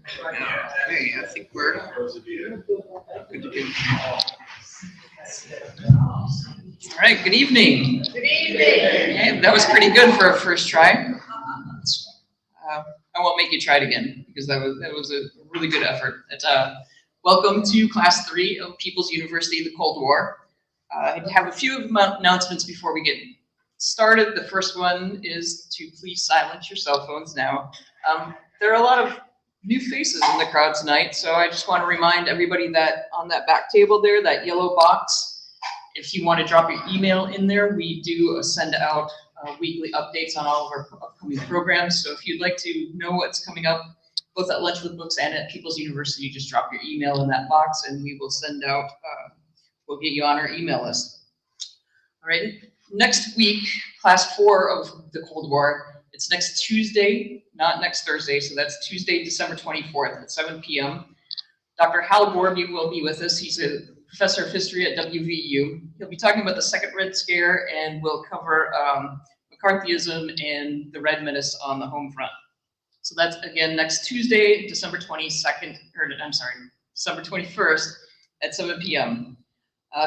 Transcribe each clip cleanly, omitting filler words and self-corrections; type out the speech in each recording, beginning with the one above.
Okay, I think we're good to go. All right, good evening. Good evening. Okay, that was pretty good for a first try. I won't make you try it again because that was a really good effort. Welcome to Class 3 of People's University, the Cold War. I have a few announcements before we get started. The first one is to please silence your cell phones now. There are a lot of new faces in the crowd tonight, so I just want to remind everybody that on that back table there, that yellow box, if you want to drop your email in there, we do send out weekly updates on all of our upcoming programs. So if you'd like to know what's coming up, both at Lunch with Books and at People's University, just drop your email in that box and we will send out, we'll get you on our email list. All right, next week, Class 4 of the Cold War, it's next Tuesday, not next Thursday, so that's Tuesday, December 24th at 7 p.m. Dr. Hal Gorby will be with us. He's a professor of history at WVU. He'll be talking about the Second Red Scare, and we'll cover McCarthyism and the Red Menace on the home front. So that's, again, next Tuesday, December 22nd, or I'm sorry, December 21st at 7 p.m.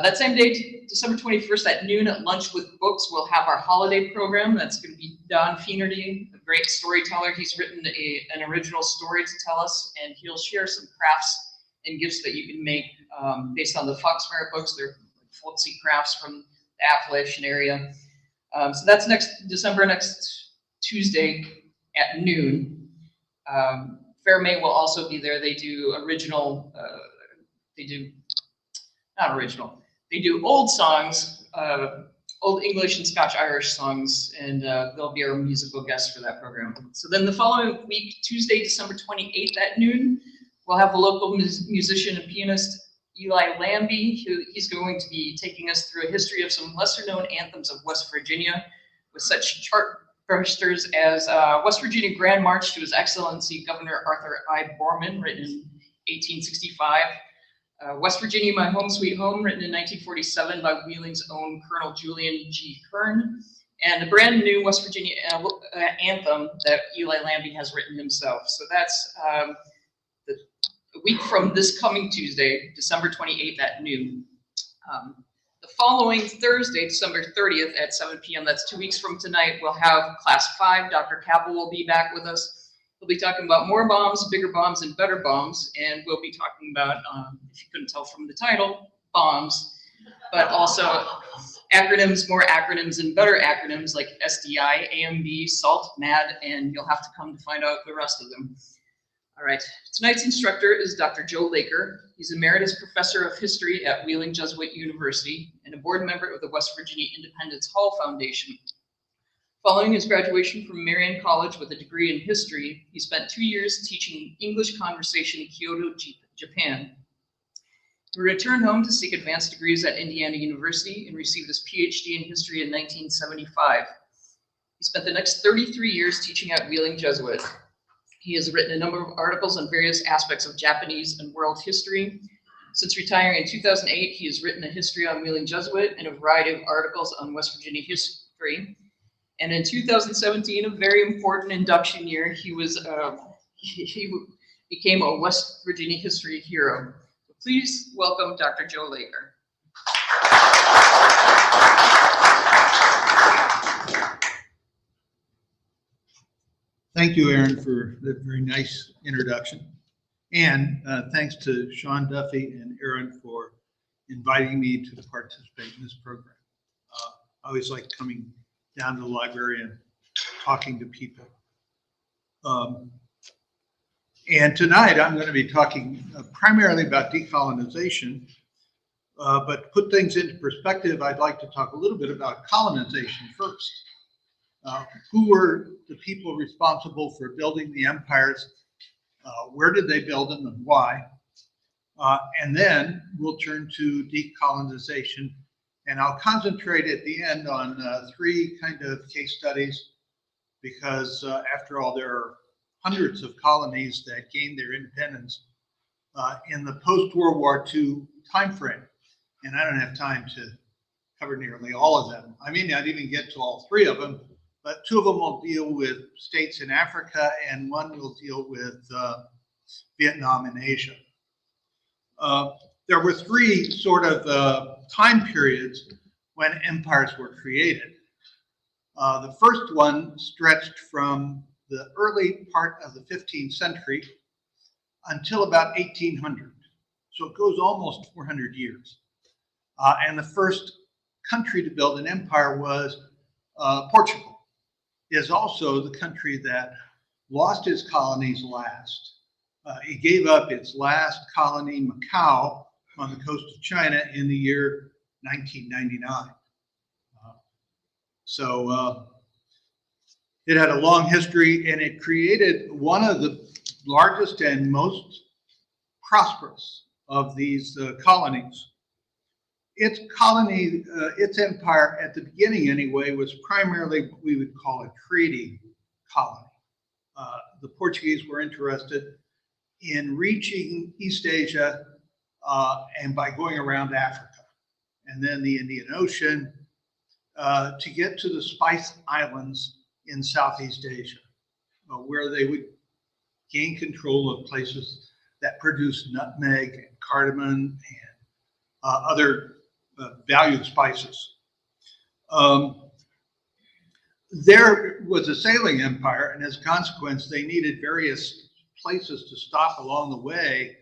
That same day, December 21st at noon at Lunch with Books, we'll have our holiday program. That's going to be Don Feenerty, a great storyteller. He's written an original story to tell us, and he'll share some crafts and gifts that you can make based on the Foxfire books. They're folksy crafts from the Appalachian area. So that's next Tuesday at noon. Fair May will also be there. They do original, they do old songs, old English and Scotch-Irish songs, and they'll be our musical guests for that program. So then the following week, Tuesday, December 28th at noon, we'll have a local musician and pianist, Eli Lambie. He's going to be taking us through a history of some lesser-known anthems of West Virginia with such chartbusters as West Virginia Grand March to His Excellency Governor Arthur I. Borman, written in 1865. West Virginia, My Home Sweet Home, written in 1947 by Wheeling's own Colonel Julian G. Kern, and a brand new West Virginia anthem that Eli Lambie has written himself. So that's a week from this coming Tuesday, December 28th at noon. The following Thursday, December 30th at 7 p.m., that's 2 weeks from tonight, we'll have Class 5. Dr. Capel will be back with us. We'll be talking about more bombs, bigger bombs, and better bombs, and we'll be talking about, if you couldn't tell from the title, bombs, but also acronyms, more acronyms, and better acronyms like SDI, AMB, SALT, MAD, and you'll have to come to find out the rest of them. All right, tonight's instructor is Dr. Joe Laker. He's Emeritus Professor of History at Wheeling Jesuit University and a board member of the West Virginia Independence Hall Foundation. Following his graduation from Marian College with a degree in history, he spent 2 years teaching English conversation in Kyoto, Japan. He returned home to seek advanced degrees at Indiana University and received his PhD in history in 1975. He spent the next 33 years teaching at Wheeling Jesuit. He has written a number of articles on various aspects of Japanese and world history. Since retiring in 2008, he has written a history on Wheeling Jesuit and a variety of articles on West Virginia history. And in 2017, a very important induction year, he became a West Virginia history hero. So please welcome Dr. Joe Laker. Thank you, Aaron, for that very nice introduction. And thanks to Sean Duffy and Aaron for inviting me to participate in this program. I always like coming down to the library and talking to people. And tonight I'm going to be talking primarily about decolonization, but to put things into perspective, I'd like to talk a little bit about colonization first. Who were the people responsible for building the empires? Where did they build them and why? And then we'll turn to decolonization, and I'll concentrate at the end on three kind of case studies because after all, there are hundreds of colonies that gained their independence in the post-World War II timeframe. And I don't have time to cover nearly all of them. I may not even get to all three of them, but two of them will deal with states in Africa and one will deal with Vietnam, and Asia. There were three sort of time periods when empires were created. The first one stretched from the early part of the 15th century until about 1800. So it goes almost 400 years. And the first country to build an empire was Portugal. It is also the country that lost its colonies last. It gave up its last colony, Macau, on the coast of China in the year 1999. So it had a long history, and it created one of the largest and most prosperous of these colonies. Its colony, its empire at the beginning anyway, was primarily what we would call a trading colony. The Portuguese were interested in reaching East Asia and by going around Africa and then the Indian Ocean to get to the Spice Islands in Southeast Asia, where they would gain control of places that produce nutmeg and cardamom and other valued spices. There was a sailing empire, and as a consequence, they needed various places to stop along the way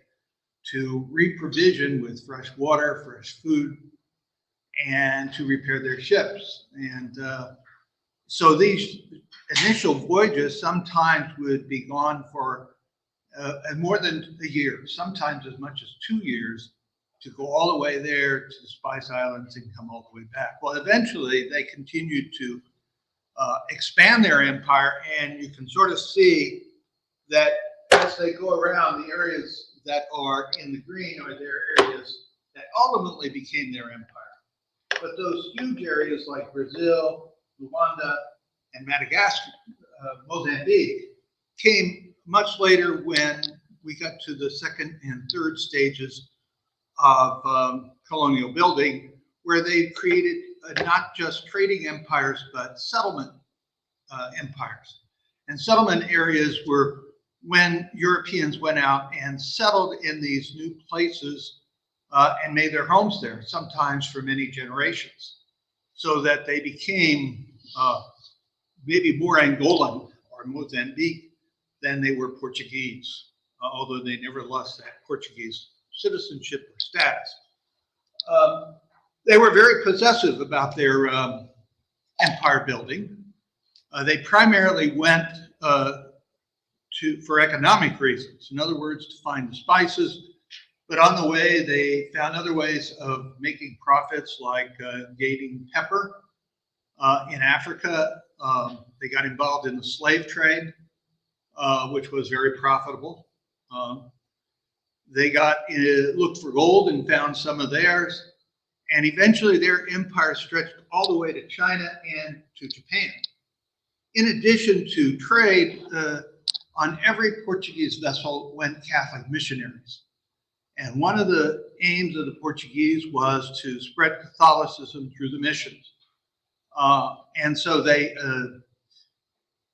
to reprovision with fresh water, fresh food, and to repair their ships. And so these initial voyages sometimes would be gone for more than a year, sometimes as much as 2 years, to go all the way there to the Spice Islands and come all the way back. Well, eventually they continued to expand their empire, and you can sort of see that as they go around, the areas that are in the green are their areas that ultimately became their empire. But those huge areas like Brazil, Rwanda, and Madagascar, Mozambique, came much later when we got to the second and third stages of colonial building, where they created not just trading empires, but settlement empires. And settlement areas were when Europeans went out and settled in these new places and made their homes there, sometimes for many generations, so that they became maybe more Angolan or Mozambique than they were Portuguese, although they never lost that Portuguese citizenship or status. They were very possessive about their empire building. They primarily went for economic reasons. In other words, to find the spices. But on the way, they found other ways of making profits, like gaining pepper in Africa. They got involved in the slave trade, which was very profitable. They looked for gold and found some of theirs. And eventually their empire stretched all the way to China and to Japan. In addition to trade, on every Portuguese vessel went Catholic missionaries. And one of the aims of the Portuguese was to spread Catholicism through the missions. And so they,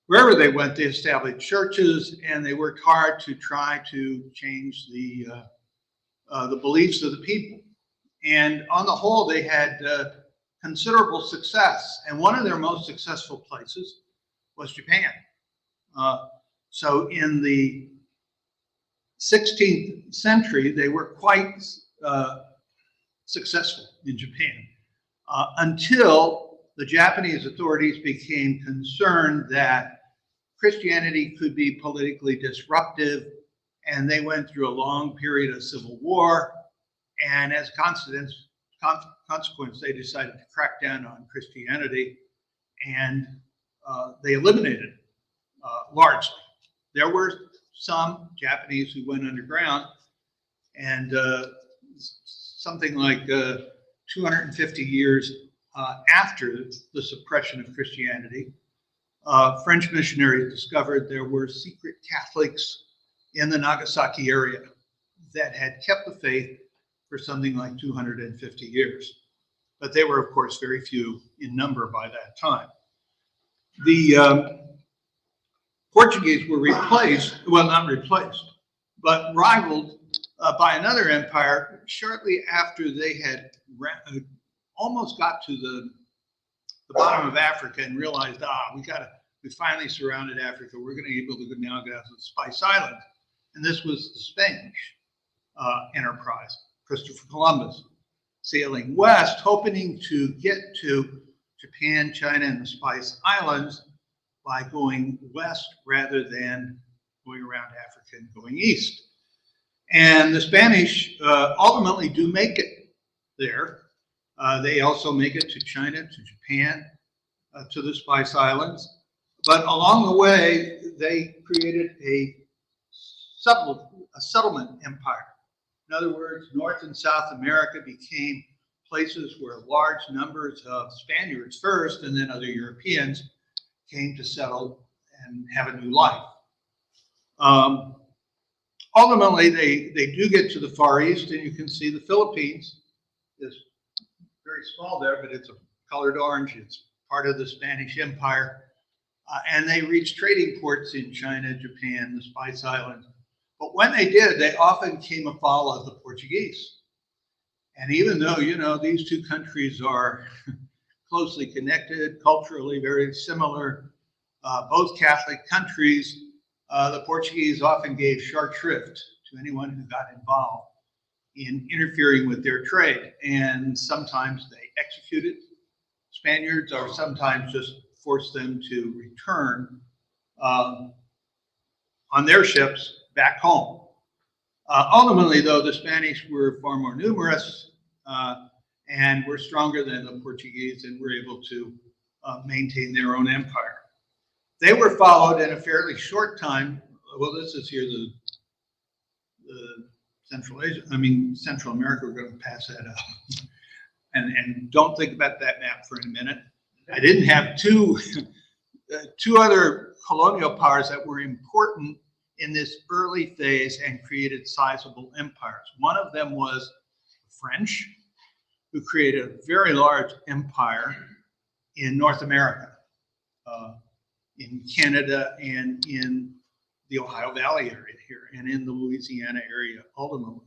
wherever they went, they established churches, and they worked hard to try to change the beliefs of the people. And on the whole, they had considerable success. And one of their most successful places was Japan. So in the 16th century, they were quite successful in Japan until the Japanese authorities became concerned that Christianity could be politically disruptive, and they went through a long period of civil war. And as a consequence, they decided to crack down on Christianity, and they eliminated it largely. There were some Japanese who went underground, and something like 250 years after the suppression of Christianity, French missionaries discovered there were secret Catholics in the Nagasaki area that had kept the faith for something like 250 years. But they were, of course, very few in number by that time. The Portuguese were replaced, well, not replaced, but rivaled by another empire shortly after they had almost got to the bottom of Africa and realized, we finally surrounded Africa. We're going to be able to now get out to the Spice Islands. And this was the Spanish enterprise, Christopher Columbus, sailing west, hoping to get to Japan, China, and the Spice Islands by going west rather than going around Africa and going east. And the Spanish ultimately do make it there. They also make it to China, to Japan, to the Spice Islands. But along the way, they created a settlement empire. In other words, North and South America became places where large numbers of Spaniards first, and then other Europeans came to settle and have a new life. Ultimately, they do get to the Far East, and you can see the Philippines is very small there, but it's a colored orange. It's part of the Spanish Empire. And they reached trading ports in China, Japan, the Spice Islands. But when they did, they often came afoul of the Portuguese. And even though, these two countries are closely connected, culturally very similar, both Catholic countries, the Portuguese often gave short shrift to anyone who got involved in interfering with their trade. And sometimes they executed Spaniards, or sometimes just forced them to return on their ships back home. Ultimately, though, the Spanish were far more numerous and were stronger than the Portuguese and were able to maintain their own empire. They were followed in a fairly short time. Well, this is here the Central America. We're going to pass that up. And don't think about that map for a minute. I didn't have two other colonial powers that were important in this early phase and created sizable empires. One of them was the French, who created a very large empire in North America, in Canada and in the Ohio Valley area here, and in the Louisiana area ultimately.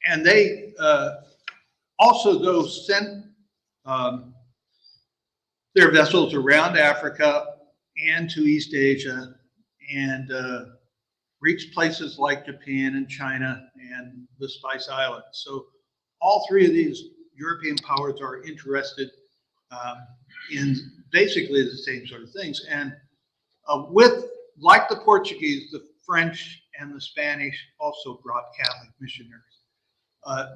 And they also, though, sent their vessels around Africa and to East Asia, and reached places like Japan and China and the Spice Islands. So all three of these European powers are interested in basically the same sort of things. And like the Portuguese, the French and the Spanish also brought Catholic missionaries.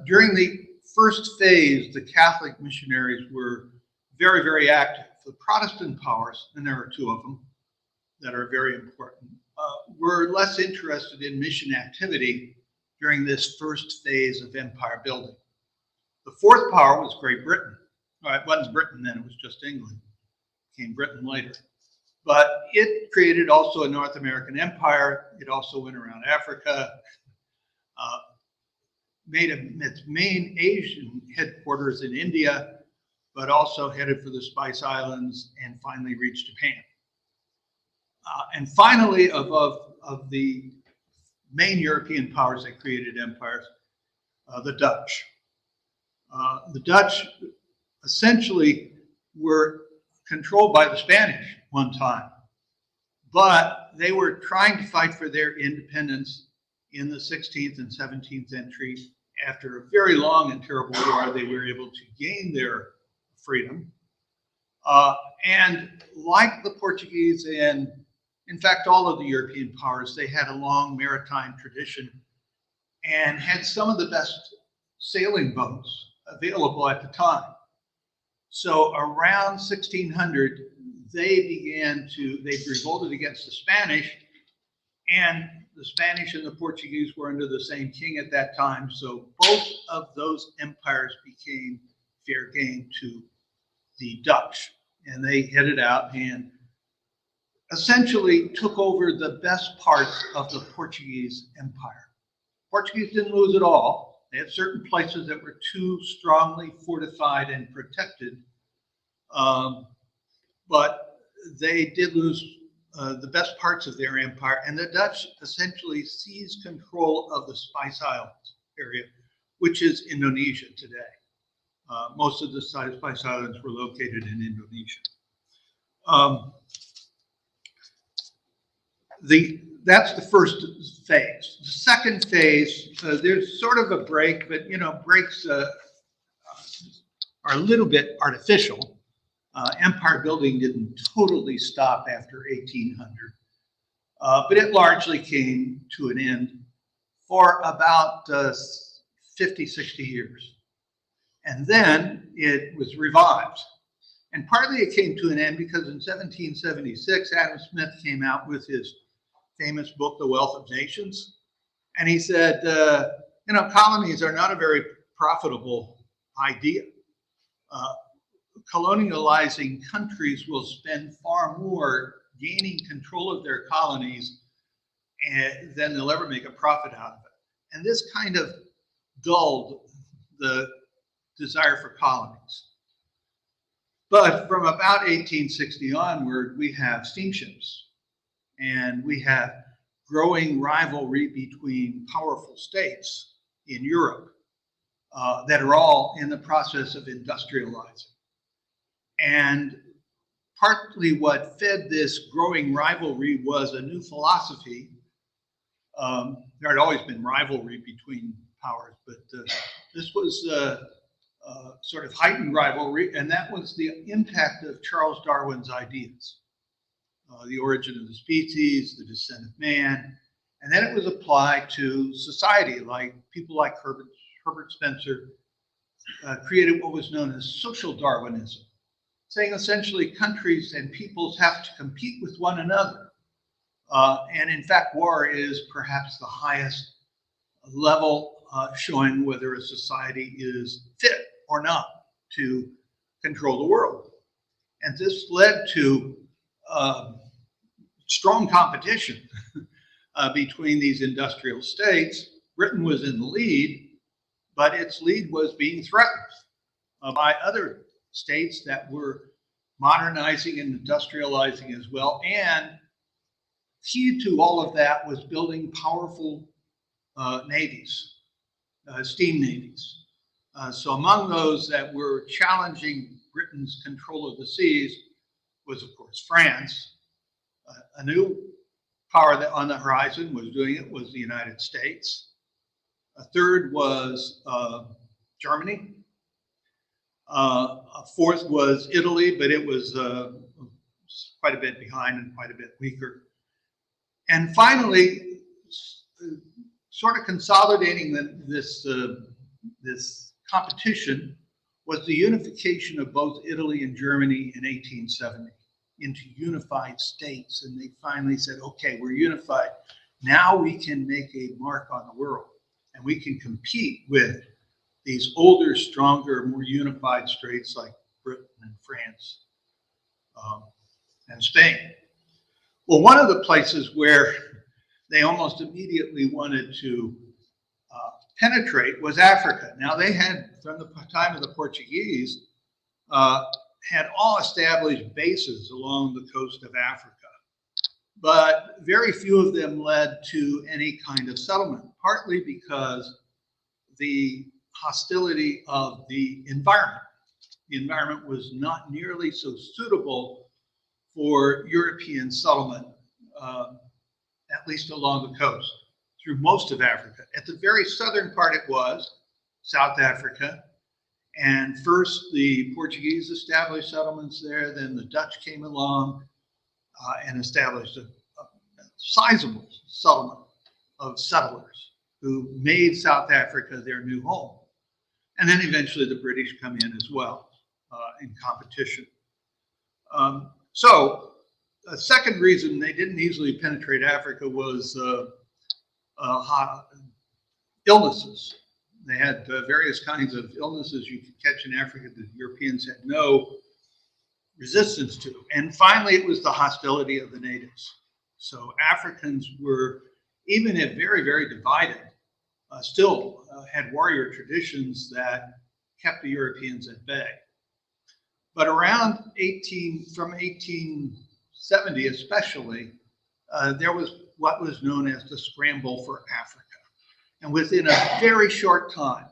During the first phase, the Catholic missionaries were very, very active. The Protestant powers, and there are two of them that are very important, were less interested in mission activity during this first phase of empire building. The fourth power was Great Britain. Well, it wasn't Britain then, it was just England. It became Britain later. But it created also a North American empire. It also went around Africa, made its main Asian headquarters in India, but also headed for the Spice Islands and finally reached Japan. And finally, of the main European powers that created empires, the Dutch. The Dutch essentially were controlled by the Spanish one time, but they were trying to fight for their independence in the 16th and 17th century. After a very long and terrible war, they were able to gain their freedom. And like the Portuguese and, in fact, all of the European powers, they had a long maritime tradition and had some of the best sailing boats available at the time. So around 1600, they revolted against the Spanish, and the Spanish and the Portuguese were under the same king at that time. So both of those empires became fair game to the Dutch, and they headed out and essentially took over the best parts of the Portuguese empire. Portuguese didn't lose it all. They had certain places that were too strongly fortified and protected, but they did lose the best parts of their empire, and the Dutch essentially seized control of the Spice Islands area, which is Indonesia today. Most of the Spice Islands were located in Indonesia. That's the first phase. The second phase, there's sort of a break, but breaks are a little bit artificial. Empire building didn't totally stop after 1800, but it largely came to an end for about 50, 60 years. And then it was revived. And partly it came to an end because in 1776, Adam Smith came out with his famous book, The Wealth of Nations. And he said, colonies are not a very profitable idea. Colonializing countries will spend far more gaining control of their colonies than they'll ever make a profit out of it. And this kind of dulled the desire for colonies. But from about 1860 onward, we have steamships, and we have growing rivalry between powerful states in Europe that are all in the process of industrializing. And partly what fed this growing rivalry was a new philosophy. There had always been rivalry between powers, but this was sort of heightened rivalry, and that was the impact of Charles Darwin's ideas. The origin of the species, the descent of man, and then it was applied to society, like people like Herbert Spencer created what was known as social Darwinism, saying essentially countries and peoples have to compete with one another. And in fact, war is perhaps the highest level showing whether a society is fit or not to control the world. And this led to strong competition between these industrial states. Britain was in the lead, but its lead was being threatened by other states that were modernizing and industrializing as well. And key to all of that was building powerful navies, steam navies. So among those that were challenging Britain's control of the seas was, of course, France. A new power that on the horizon was doing it was the United States. A third was Germany. A fourth was Italy, but it was quite a bit behind and quite a bit weaker. And finally, sort of consolidating this competition was the unification of both Italy and Germany in 1870 into unified states. And they finally said, okay, we're unified. Now we can make a mark on the world, and we can compete with these older, stronger, more unified states like Britain and France and Spain. Well, one of the places where they almost immediately wanted to penetrate was Africa. Now, they had, from the time of the Portuguese, had all established bases along the coast of Africa, but very few of them led to any kind of settlement, partly because the hostility of the environment. The environment was not nearly so suitable for European settlement, at least along the coast, through most of Africa. At the very southern part it was, South Africa. And first the Portuguese established settlements there, then the Dutch came along and established a sizable settlement of settlers who made South Africa their new home. And then eventually the British come in as well in competition. So a second reason they didn't easily penetrate Africa was illnesses. They had various kinds of illnesses you could catch in Africa that Europeans had no resistance to. And finally, it was the hostility of the natives. So Africans were, even if very, very divided, still had warrior traditions that kept the Europeans at bay. But around from 1870 70 especially, there was what was known as the Scramble for Africa. And within a very short time,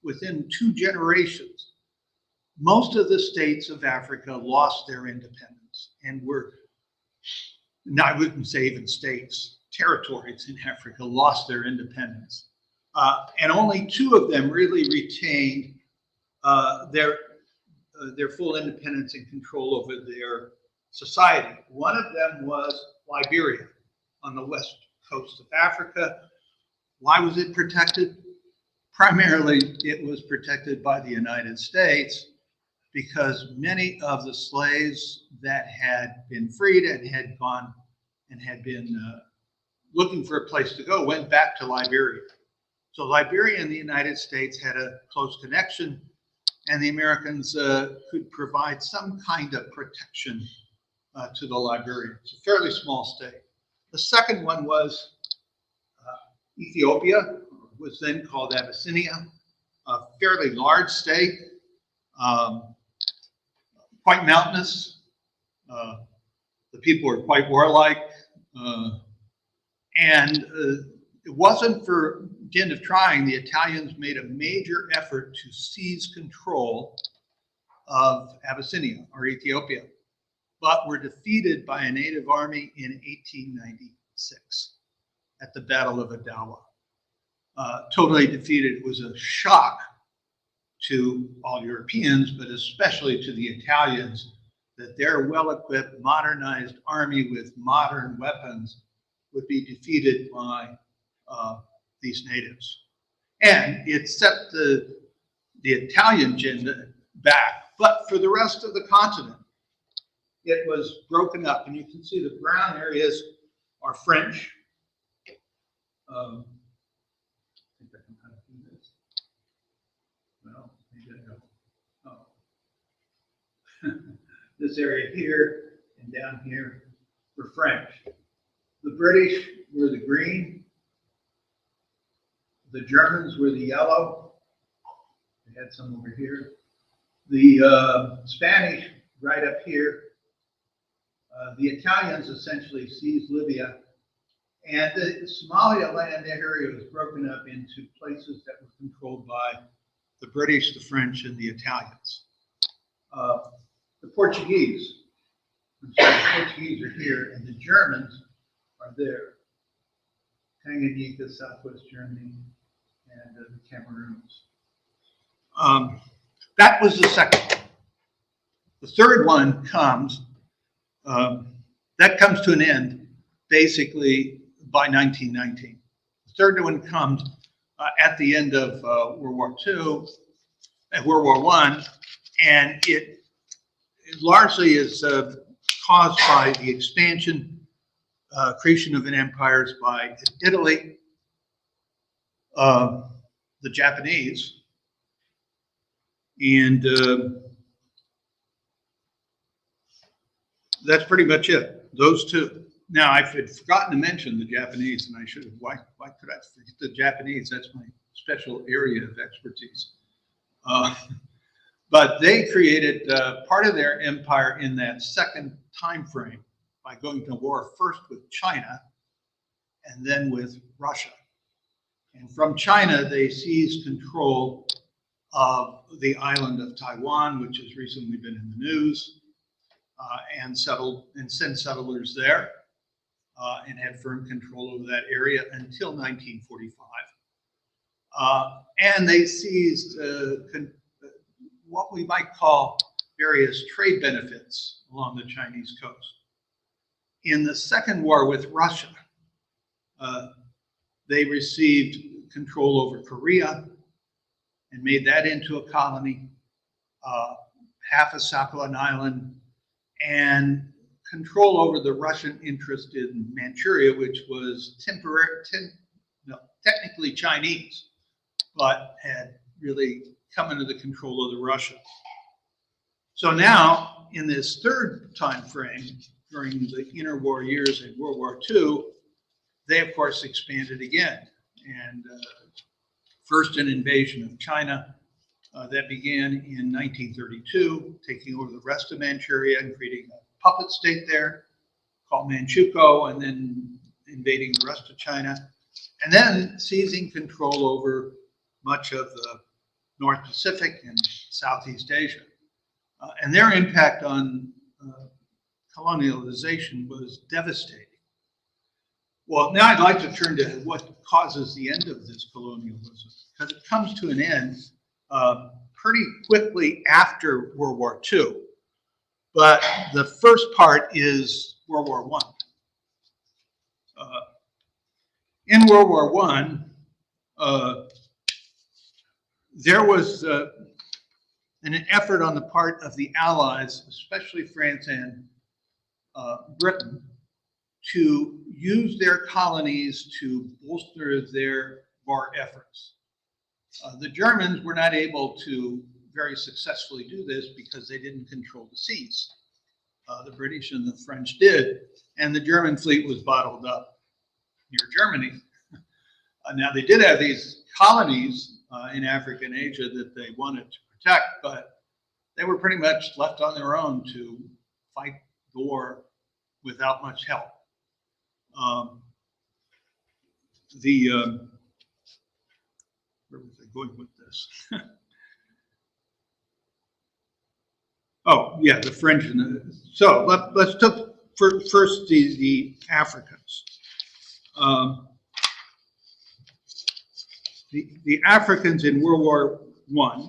within 2 generations, most of the states of Africa lost their independence and were, now I wouldn't say even states, territories in Africa lost their independence. And only 2 of them really retained their full independence and control over their society. One of them was Liberia on the west coast of Africa. Why was it protected? Primarily, it was protected by the United States because many of the slaves that had been freed and had gone and had been looking for a place to go went back to Liberia. So Liberia and the United States had a close connection, and the Americans could provide some kind of protection to the Liberians. It's a fairly small state. The second one was Ethiopia, was then called Abyssinia, a fairly large state, quite mountainous. The people were quite warlike, and it wasn't for dint of trying. The Italians made a major effort to seize control of Abyssinia or Ethiopia, but were defeated by a native army in 1896 at the Battle of Adawa. Totally defeated. It was a shock to all Europeans, but especially to the Italians, that their well-equipped, modernized army with modern weapons would be defeated by these natives. And it set the Italian agenda back, but for the rest of the continent, it was broken up. And you can see the brown areas are French. I think I can kind of do this. Well, maybe I don't. Oh. This area here and down here were French. The British were the green. The Germans were the yellow. They had some over here. The Spanish right up here. The Italians essentially seized Libya. And the Somaliland area was broken up into places that were controlled by the British, the French, and the Italians. The Portuguese, the Portuguese are here, and the Germans are there. Tanganyika, Southwest Germany, and the Cameroons. That was the second. The third one comes, that comes to an end basically by 1919. The third one comes at the end of World War II and World War I, and it largely is caused by the expansion, creation of empires by Italy, the Japanese, and that's pretty much it, those 2. Now, I had forgotten to mention the Japanese, and I should have. Why could I forget the Japanese? That's my special area of expertise. But they created part of their empire in that second time frame by going to war first with China and then with Russia. And from China, they seized control of the island of Taiwan, which has recently been in the news, and sent settlers there. And had firm control over that area until 1945. And they seized what we might call various trade benefits along the Chinese coast. In the second war with Russia, they received control over Korea and made that into a colony, half of Sakhalin Island, and control over the Russian interest in Manchuria, which was technically Chinese, but had really come into the control of the Russians. So now, in this third time frame, during the interwar years in World War II, they of course expanded again. And first an invasion of China that began in 1932, taking over the rest of Manchuria and creating a puppet state there called Manchukuo, and then invading the rest of China, and then seizing control over much of the North Pacific and Southeast Asia. And their impact on colonialization was devastating. Well, now I'd like to turn to what causes the end of this colonialism, because it comes to an end pretty quickly after World War II. But the first part is World War I. In World War I, there was an effort on the part of the Allies, especially France and Britain, to use their colonies to bolster their war efforts. The Germans were not able to very successfully do this because they didn't control the seas. The British and the French did, and the German fleet was bottled up near Germany. Now, they did have these colonies in Africa and Asia that they wanted to protect, but they were pretty much left on their own to fight the war without much help. Where was I going with this? Oh, yeah, the French and the, so let's take first the Africans. The Africans in World War I,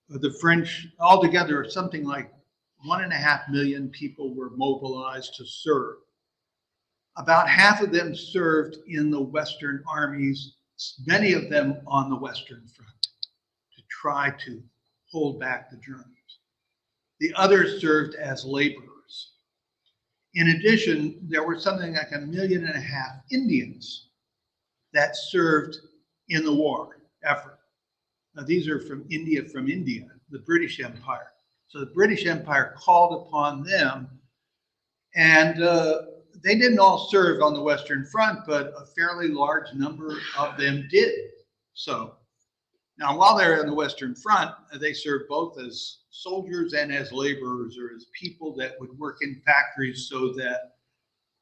the French, altogether something like 1.5 million people were mobilized to serve. About half of them served in the Western armies, many of them on the Western Front, to try to hold back the Germans. The others served as laborers. In addition, there were something like 1.5 million Indians that served in the war effort. Now, these are from India, the British Empire. So the British Empire called upon them, and they didn't all serve on the Western Front, but a fairly large number of them did. So now, while they're on the Western Front, they served both as soldiers and as laborers, or as people that would work in factories so that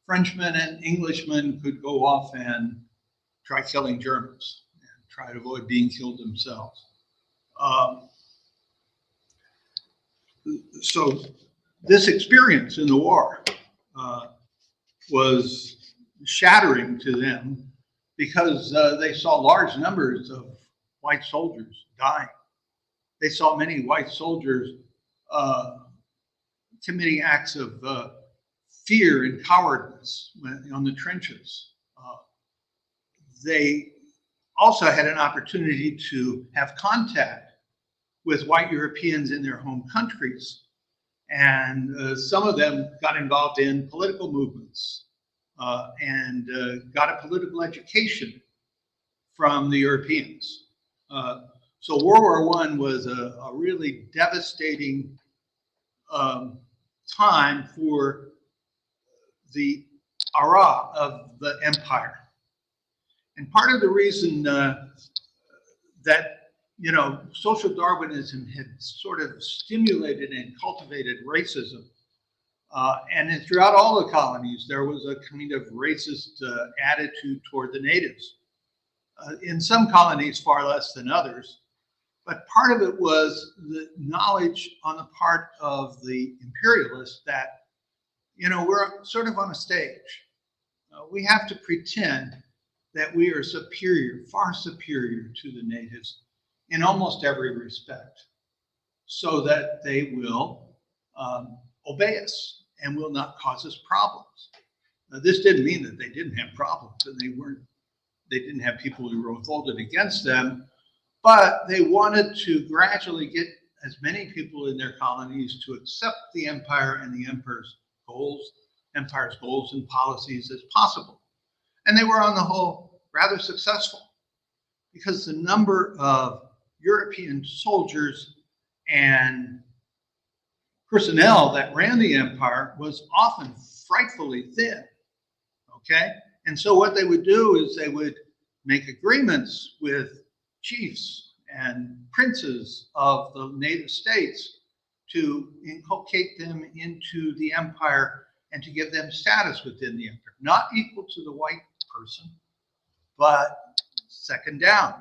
Frenchmen and Englishmen could go off and try killing Germans and try to avoid being killed themselves. So this experience in the war was shattering to them because they saw large numbers of white soldiers dying. They saw many white soldiers committing acts of fear and cowardice on the trenches. They also had an opportunity to have contact with white Europeans in their home countries. And some of them got involved in political movements and got a political education from the Europeans. So World War I was a really devastating time for the era of the empire. And part of the reason that social Darwinism had sort of stimulated and cultivated racism. And throughout all the colonies, there was a kind of racist attitude toward the natives. In some colonies, far less than others. But part of it was the knowledge on the part of the imperialists that, we're sort of on a stage. We have to pretend that we are superior, far superior to the natives in almost every respect, so that they will obey us and will not cause us problems. Now, this didn't mean that they didn't have problems, and they didn't have people who revolted against them, but they wanted to gradually get as many people in their colonies to accept the empire and the empire's goals and policies as possible. And they were on the whole rather successful, because the number of European soldiers and personnel that ran the empire was often frightfully thin, okay? And so what they would do is they would make agreements with chiefs and princes of the native states to inculcate them into the empire and to give them status within the empire, not equal to the white person, but second down.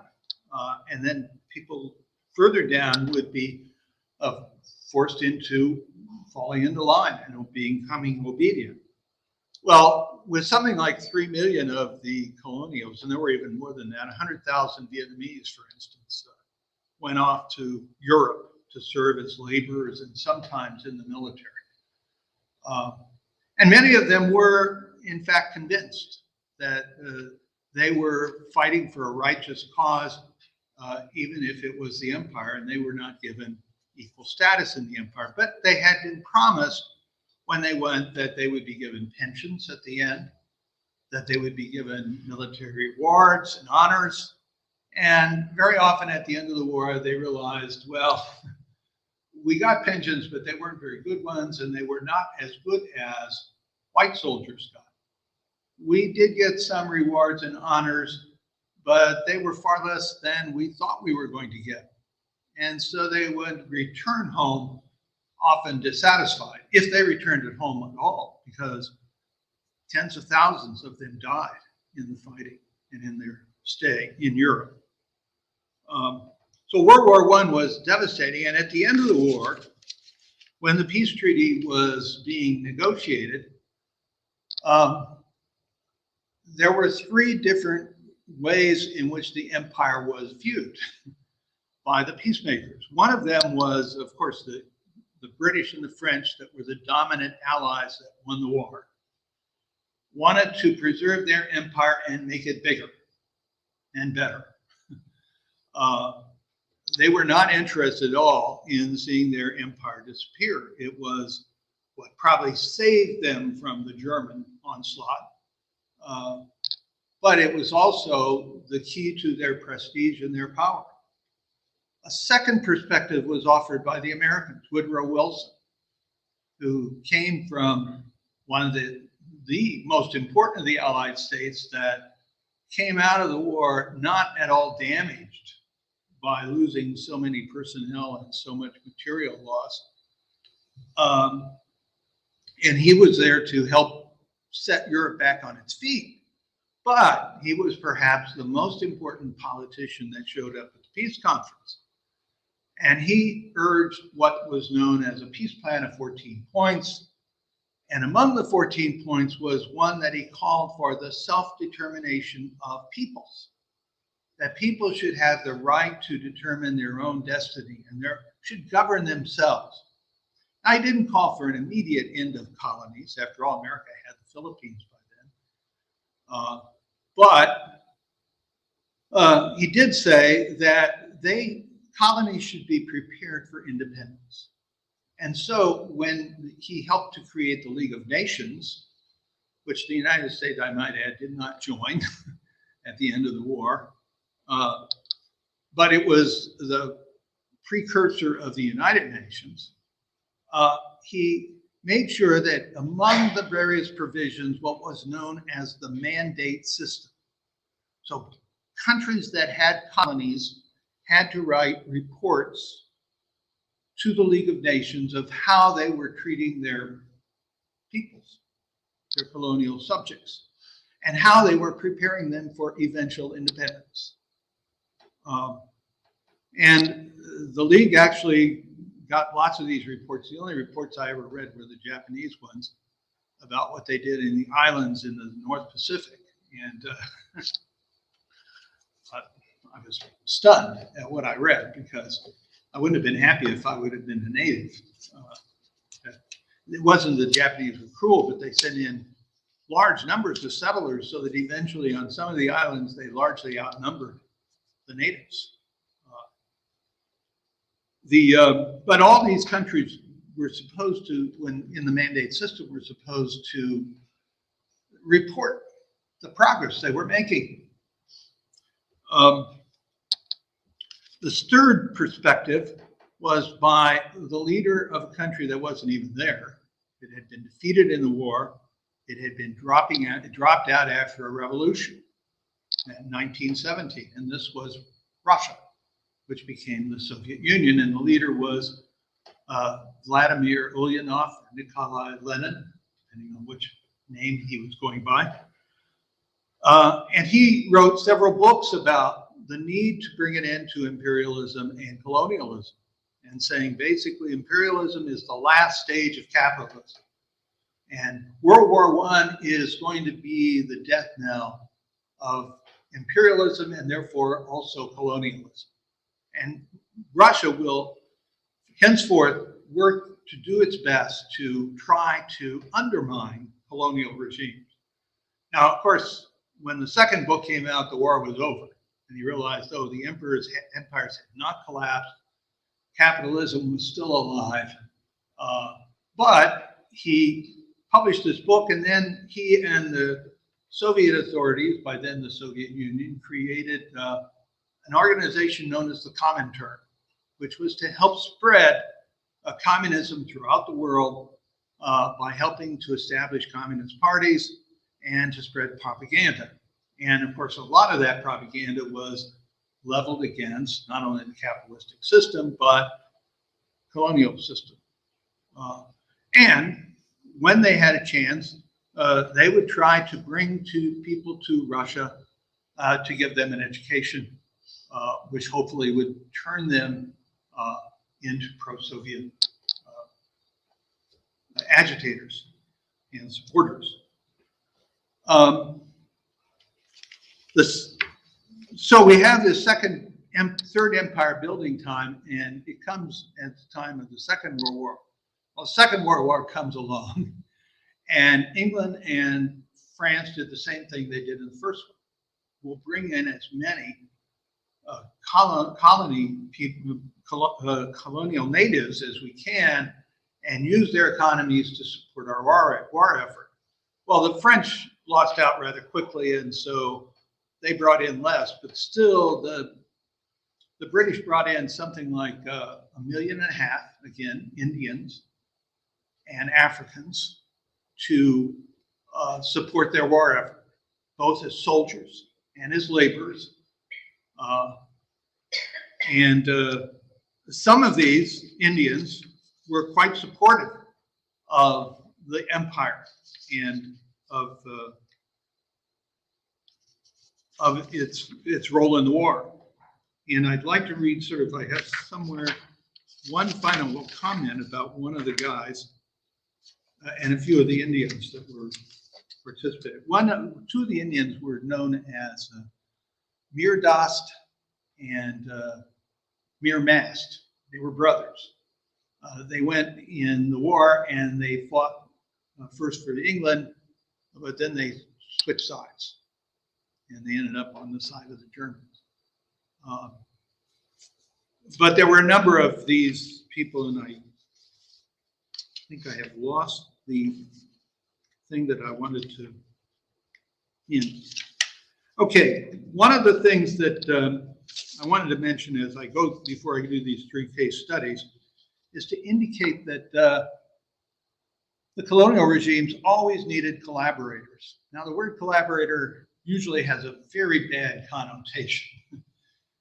And then people further down would be forced into falling into line and becoming obedient. Well, with something like 3 million of the colonials, and there were even more than that, 100,000 Vietnamese, for instance, went off to Europe to serve as laborers and sometimes in the military. And many of them were, in fact, convinced that they were fighting for a righteous cause, even if it was the empire, and they were not given equal status in the empire. But they had been promised when they went that they would be given pensions at the end, that they would be given military rewards and honors. And very often at the end of the war, they realized, well, we got pensions, but they weren't very good ones, and they were not as good as white soldiers got. We did get some rewards and honors, but they were far less than we thought we were going to get. And so they would return home often dissatisfied, if they returned at home at all, because tens of thousands of them died in the fighting and in their stay in Europe. So World War I was devastating, and at the end of the war, when the peace treaty was being negotiated, there were 3 different ways in which the empire was viewed by the peacemakers. One of them was, of course, the British and the French, that were the dominant allies that won the war, wanted to preserve their empire and make it bigger and better. They were not interested at all in seeing their empire disappear. It was what probably saved them from the German onslaught, but it was also the key to their prestige and their power. A second perspective was offered by the Americans, Woodrow Wilson, who came from one of the most important of the Allied states that came out of the war not at all damaged by losing so many personnel and so much material loss. And he was there to help set Europe back on its feet. But he was perhaps the most important politician that showed up at the peace conference. And he urged what was known as a peace plan of 14 points. And among the 14 points was one that he called for the self-determination of peoples, that people should have the right to determine their own destiny and should govern themselves. I didn't call for an immediate end of colonies. After all, America had the Philippines by then. But he did say that colonies should be prepared for independence. And so when he helped to create the League of Nations, which the United States, I might add, did not join at the end of the war, but it was the precursor of the United Nations, he made sure that among the various provisions, what was known as the mandate system. So countries that had colonies had to write reports to the League of Nations of how they were treating their peoples, their colonial subjects, and how they were preparing them for eventual independence. And the League actually got lots of these reports. The only reports I ever read were the Japanese ones about what they did in the islands in the North Pacific. And I was stunned at what I read, because I wouldn't have been happy if I would have been a native. It wasn't the Japanese were cruel, but they sent in large numbers of settlers so that eventually on some of the islands, they largely outnumbered the natives. But all these countries were supposed to, when in the mandate system, were supposed to report the progress they were making. The third perspective was by the leader of a country that wasn't even there. It had been defeated in the war. It had been it dropped out after a revolution in 1917, and this was Russia, which became the Soviet Union, and the leader was Vladimir Ulyanov, or Nikolai Lenin, depending on which name he was going by. And he wrote several books about the need to bring an end to imperialism and colonialism, and saying basically imperialism is the last stage of capitalism. And World War I is going to be the death knell of imperialism and therefore also colonialism. And Russia will henceforth work to do its best to try to undermine colonial regimes. Now, of course, when the second book came out, the war was over. And he realized, oh, the empires had not collapsed. Capitalism was still alive. But he published this book, and then he and the Soviet authorities, by then the Soviet Union, created an organization known as the Comintern, which was to help spread communism throughout the world by helping to establish communist parties and to spread propaganda. And of course, a lot of that propaganda was leveled against not only the capitalistic system, but colonial system. And when they had a chance, they would try to bring people to Russia to give them an education, which hopefully would turn them into pro-Soviet agitators and supporters. So we have this third empire building time, and it comes at the time of the Second World War. Well, the Second World War comes along, and England and France did the same thing they did in the first one. We'll bring in as many colonial natives as we can and use their economies to support our war effort. Well, the French lost out rather quickly, and so they brought in less, but still the British brought in something like 1.5 million, again, Indians and Africans, to support their war effort, both as soldiers and as laborers. And some of these Indians were quite supportive of the empire and of its role in the war. And I'd like to read I have somewhere one final comment about one of the guys and a few of the Indians that were participating. Two of the Indians were known as Mir Dast and Mir Mast. They were brothers. They went in the war and they fought first for England, but then they switched sides and they ended up on the side of the Germans. But there were a number of these people, and I think I have lost the thing that I wanted to end. Okay, one of the things that I wanted to mention as I go, before I do these 3 case studies, is to indicate that the colonial regimes always needed collaborators. Now, the word collaborator usually has a very bad connotation.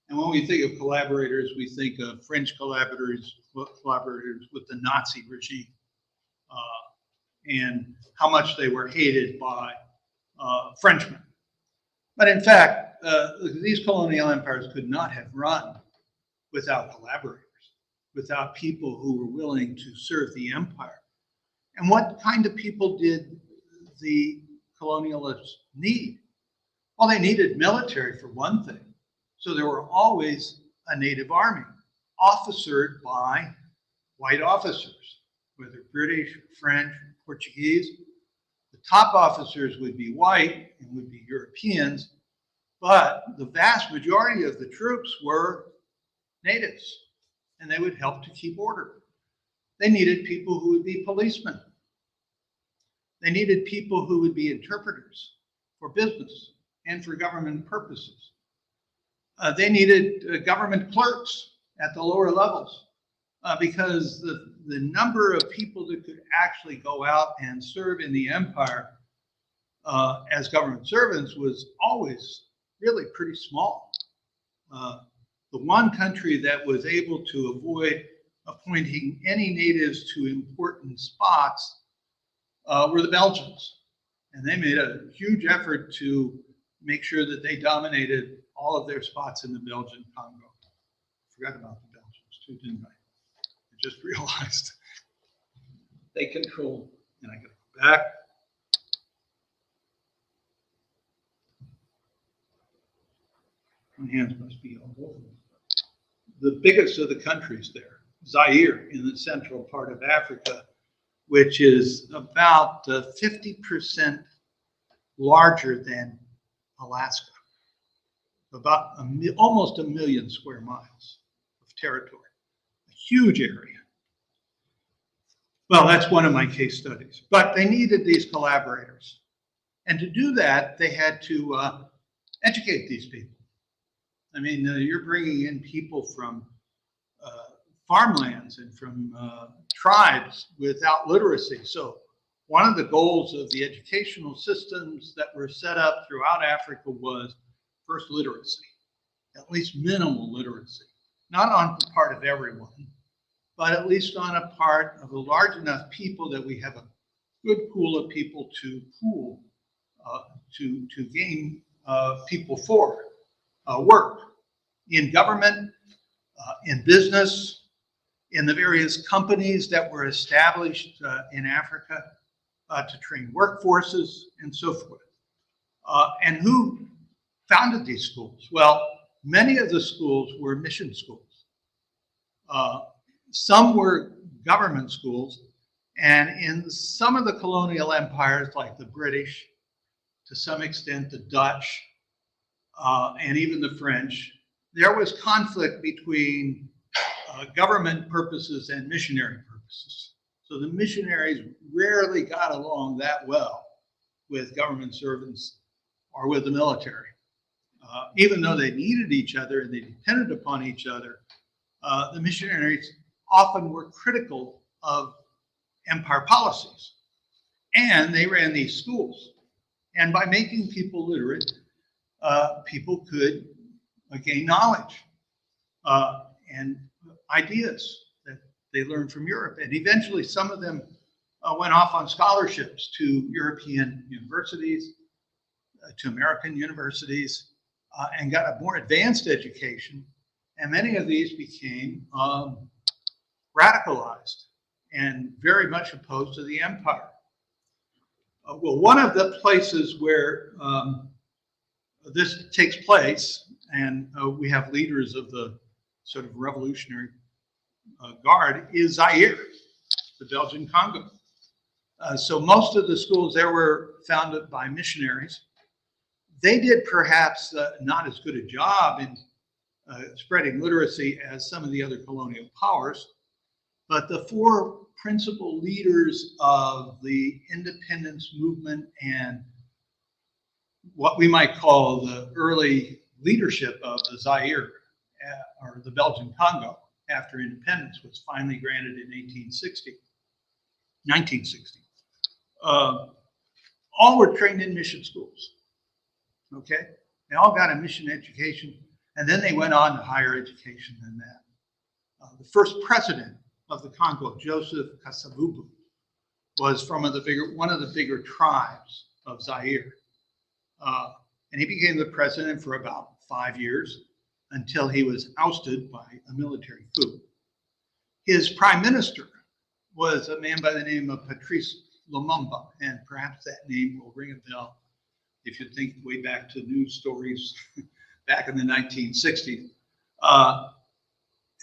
And when we think of collaborators, we think of French collaborators with the Nazi regime and how much they were hated by Frenchmen. But in fact, these colonial empires could not have run without collaborators, without people who were willing to serve the empire. And what kind of people did the colonialists need? Well, they needed military for one thing. So there were always a native army, officered by white officers, whether British, French, Portuguese. The top officers would be white and would be Europeans, but the vast majority of the troops were natives, and they would help to keep order. They needed people who would be policemen. They needed people who would be interpreters for business and for government purposes. They needed government clerks at the lower levels because the number of people that could actually go out and serve in the empire as government servants was always really pretty small. The one country that was able to avoid appointing any natives to important spots were the Belgians. And they made a huge effort to make sure that they dominated all of their spots in the Belgian Congo. I forgot about the Belgians too, didn't I? I just realized they controlled, and I gotta go back. My hands must be all over. The biggest of the countries there, Zaire in the central part of Africa, which is about 50% larger than Alaska, about almost 1 million square miles of territory, a huge area. Well, that's one of my case studies, but they needed these collaborators. And to do that, they had to educate these people. I mean, you're bringing in people from farmlands and from tribes without literacy. So one of the goals of the educational systems that were set up throughout Africa was first literacy, at least minimal literacy, not on the part of everyone, but at least on a part of a large enough people that we have a good pool of people to pool, to gain people for work in government, in business, in the various companies that were established in Africa to train workforces and so forth. And who founded these schools? Well, many of the schools were mission schools. Some were government schools, and in some of the colonial empires, like the British, to some extent the Dutch, and even the French, there was conflict between government purposes and missionary purposes. So the missionaries rarely got along that well with government servants or with the military. Even though they needed each other and they depended upon each other, the missionaries often were critical of empire policies. And they ran these schools. And by making people literate, people could gain knowledge and ideas that they learned from Europe. And eventually some of them went off on scholarships to European universities, to American universities, and got a more advanced education. And many of these became radicalized and very much opposed to the empire. Well, one of the places where this takes place, and we have leaders of the sort of revolutionary guard, is Zaire, the Belgian Congo. So most of the schools there were founded by missionaries. They did perhaps not as good a job in spreading literacy as some of the other colonial powers, but the four principal leaders of the independence movement and what we might call the early leadership of the Zaire, or the Belgian Congo, after independence was finally granted in 1960. All were trained in mission schools, okay? They all got a mission education, and then they went on to higher education than that. The first president of the Congo, Joseph Kasavubu, was from one of the bigger tribes of Zaire. And he became the president for about 5 years until he was ousted by a military coup. His prime minister was a man by the name of Patrice Lumumba, and perhaps that name will ring a bell if you think way back to news stories back in the 1960s.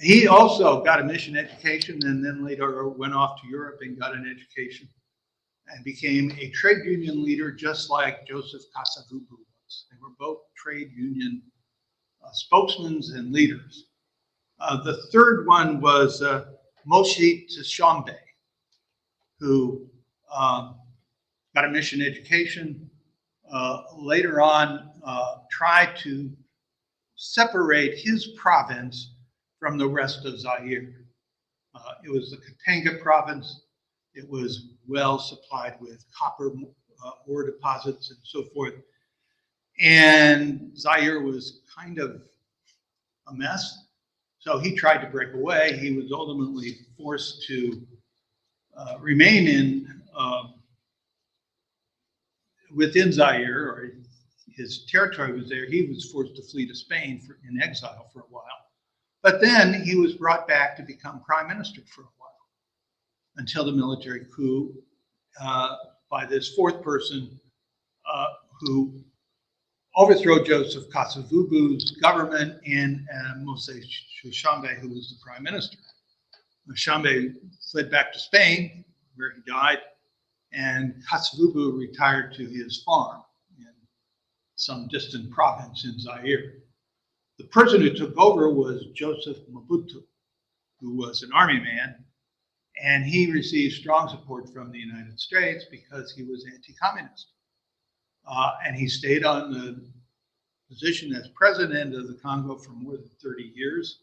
He also got a mission education and then later went off to Europe and got an education and became a trade union leader just like Joseph Kasavubu was. They were both trade union spokesmen and leaders. The third one was Moshi Tshombe, who got a mission education, later on tried to separate his province from the rest of Zaire. It was the Katanga province. It was well supplied with copper ore deposits and so forth. And Zaire was kind of a mess. So he tried to break away. He was ultimately forced to remain within Zaire, or his territory was there. He was forced to flee to Spain in exile for a while. But then he was brought back to become prime minister for a while, until the military coup by this fourth person who overthrew Joseph Kasavubu's government and Moses Shambe, who was the prime minister. Shambe fled back to Spain, where he died, and Kasavubu retired to his farm in some distant province in Zaire. The person who took over was Joseph Mobutu, who was an army man, and he received strong support from the United States because he was anti-communist. And he stayed on the position as president of the Congo for more than 30 years.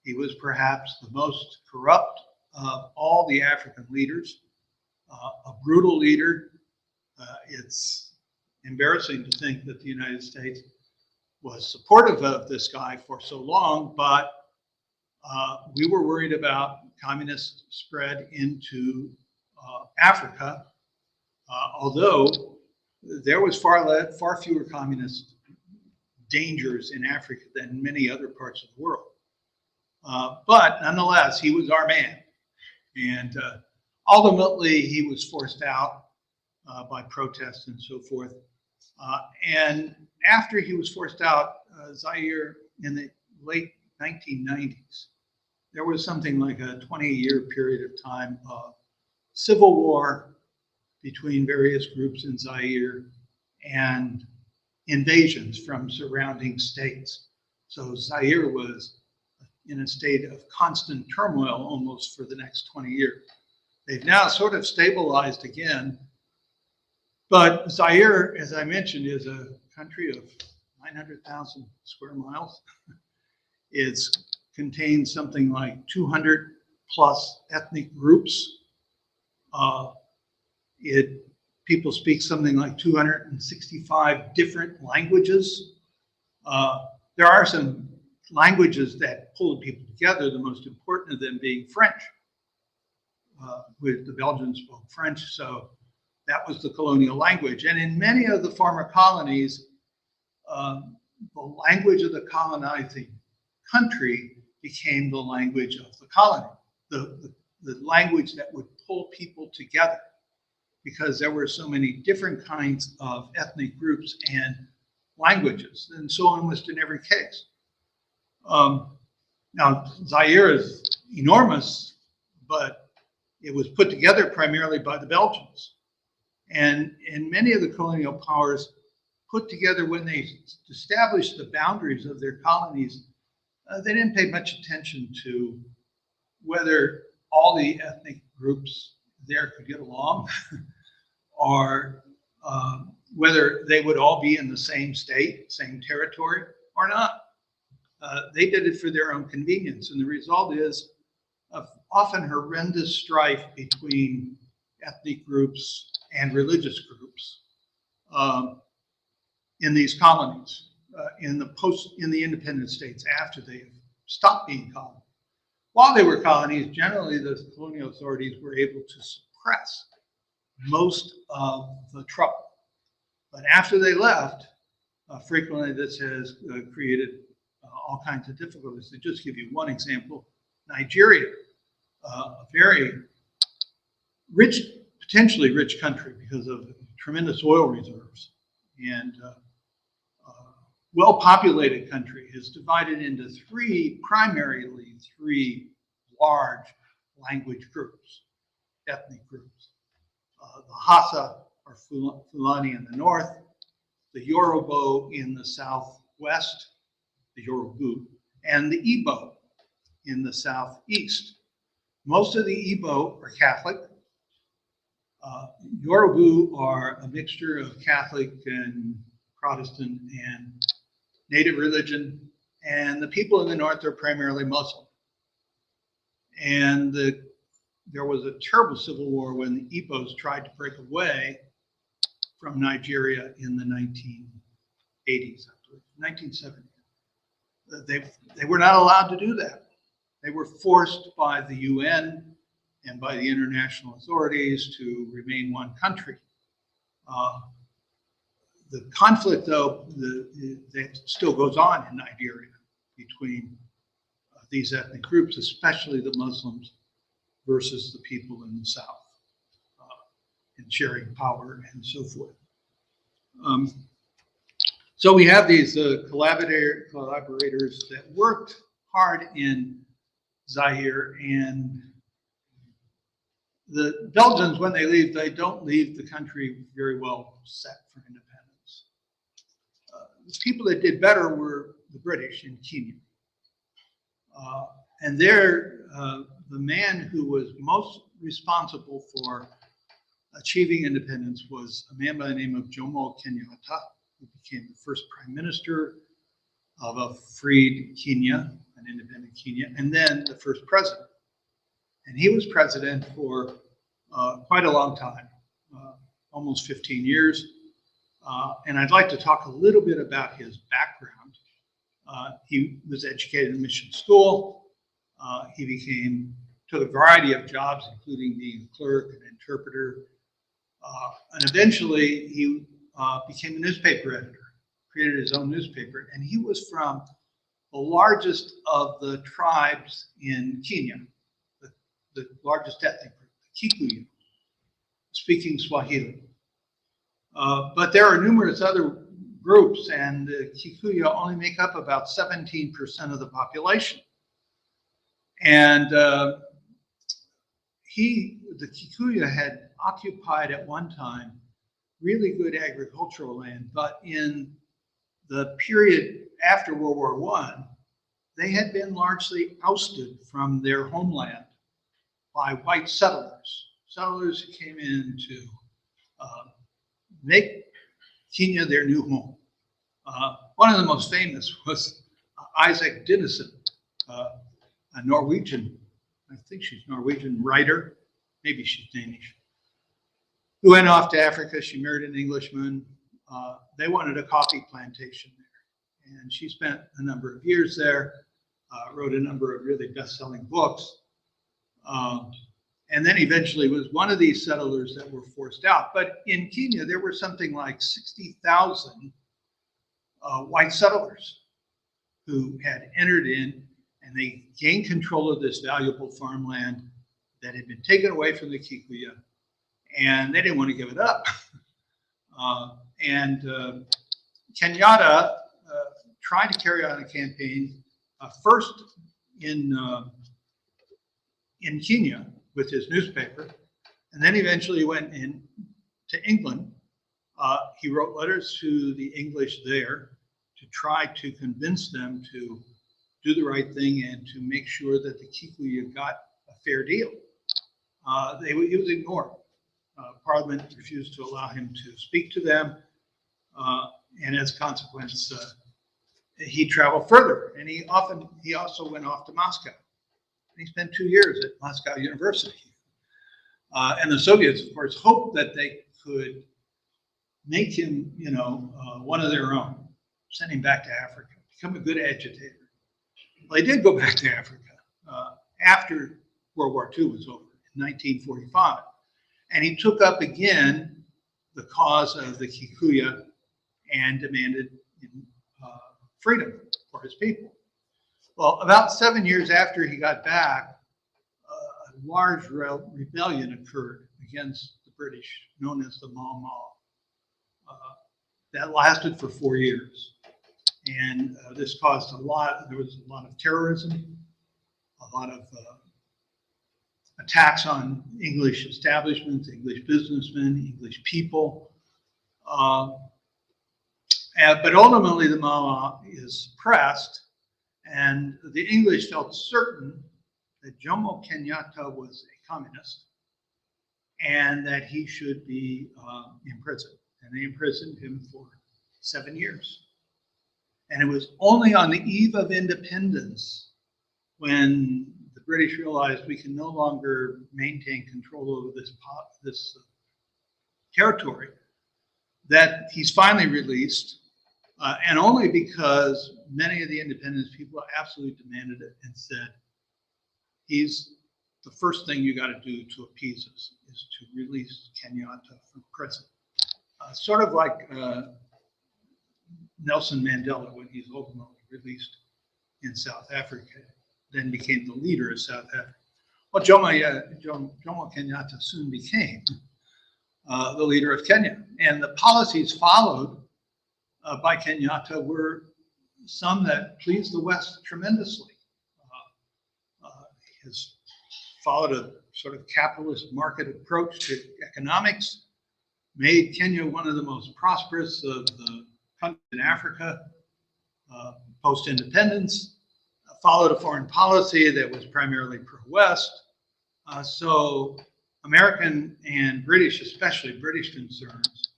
He was perhaps the most corrupt of all the African leaders, a brutal leader. It's embarrassing to think that the United States was supportive of this guy for so long, but we were worried about communist spread into Africa, although there was far fewer communist dangers in Africa than many other parts of the world. But nonetheless, he was our man. And ultimately, he was forced out by protests and so forth. And after he was forced out, Zaire, in the late 1990s, there was something like a 20-year period of time of civil war between various groups in Zaire and invasions from surrounding states. So Zaire was in a state of constant turmoil almost for the next 20 years. They've now sort of stabilized again, but Zaire, as I mentioned, is a country of 900,000 square miles. It contains something like 200 plus ethnic groups. People speak something like 265 different languages. There are some languages that pull people together, the most important of them being French. The Belgians spoke French, so that was the colonial language. And in many of the former colonies, the language of the colonizing country became the language of the colony, the language that would pull people together, because there were so many different kinds of ethnic groups and languages, and so almost in every case. Now, Zaire is enormous, but it was put together primarily by the Belgians. And many of the colonial powers put together, when they established the boundaries of their colonies, they didn't pay much attention to whether all the ethnic groups there could get along or whether they would all be in the same state, same territory, or not. They did it for their own convenience, and the result is often horrendous strife between ethnic groups and religious groups in these colonies, in the independent states after they stopped being colonies. While they were colonies, generally the colonial authorities were able to suppress most of the trouble. But after they left, frequently this has created all kinds of difficulties. To just give you one example, Nigeria, a very rich, potentially rich country because of tremendous oil reserves, and well-populated country, is divided into primarily three large language groups, ethnic groups. The Hausa, or Fulani in the north, the Yoruba in the southwest, the Yoruba, and the Igbo in the southeast. Most of the Igbo are Catholic. Yoruba are a mixture of Catholic and Protestant and native religion, and the people in the north are primarily Muslim. And there was a terrible civil war when the Igbos tried to break away from Nigeria in the 1980s, I believe, 1970s. they were not allowed to do that. They were forced by the UN and by the international authorities to remain one country. The conflict, though, that still goes on in Nigeria between these ethnic groups, especially the Muslims versus the people in the south, and sharing power and so forth. So we have these collaborators that worked hard in Zaire, and the Belgians, when they leave, they don't leave the country very well set for independence. The people that did better were the British in Kenya. And there, the man who was most responsible for achieving independence was a man by the name of Jomo Kenyatta, who became the first prime minister of a freed Kenya, an independent Kenya, and then the first president. And he was president for quite a long time, almost 15 years. And I'd like to talk a little bit about his background. He was educated in mission school. He took a variety of jobs, including being a clerk and interpreter. And eventually he became a newspaper editor, created his own newspaper. And he was from the largest of the tribes in Kenya, the largest ethnic group, the Kikuyu, speaking Swahili. But there are numerous other groups, and the Kikuyu only make up about 17% of the population. And the Kikuyu had occupied at one time really good agricultural land, but in the period after World War I, they had been largely ousted from their homeland by white settlers who came in to make Kenya their new home. One of the most famous was Isaac Dennison, a Norwegian, I think she's Norwegian writer, maybe she's Danish, who went off to Africa. She married an Englishman. They wanted a coffee plantation there. And she spent a number of years there, wrote a number of really best-selling books. And then eventually was one of these settlers that were forced out. But in Kenya, there were something like 60,000 white settlers who had entered in, and they gained control of this valuable farmland that had been taken away from the Kikuyu, and they didn't want to give it up. Kenyatta tried to carry on a campaign first in Kenya with his newspaper, and then eventually went in to England. He wrote letters to the English there to try to convince them to do the right thing and to make sure that the Kikuyu got a fair deal. He was ignored. Parliament refused to allow him to speak to them, and as a consequence, he traveled further, and he also went off to Moscow. He spent 2 years at Moscow University. And the Soviets, of course, hoped that they could make him, one of their own, send him back to Africa, become a good agitator. Well, he did go back to Africa after World War II was over in 1945. And he took up again the cause of the Kikuyu and demanded freedom for his people. Well, about 7 years after he got back, a large rebellion occurred against the British, known as the Mau Mau. That lasted for 4 years. And this caused there was a lot of terrorism, a lot of attacks on English establishments, English businessmen, English people. But ultimately, the Mau Mau is suppressed. And the English felt certain that Jomo Kenyatta was a communist and that he should be imprisoned. And they imprisoned him for 7 years. And it was only on the eve of independence, when the British realized we can no longer maintain control over this territory, that he's finally released. And only because many of the independence people absolutely demanded it and said, he's the first thing you got to do to appease us is to release Kenyatta from prison. Sort of like Nelson Mandela when he's ultimately released in South Africa, then became the leader of South Africa. Well, Jomo Kenyatta soon became the leader of Kenya. And the policies followed by Kenyatta were some that pleased the West tremendously. He has followed a sort of capitalist market approach to economics, made Kenya one of the most prosperous of the countries in Africa post-independence, followed a foreign policy that was primarily pro-West. So American and British, especially British concerns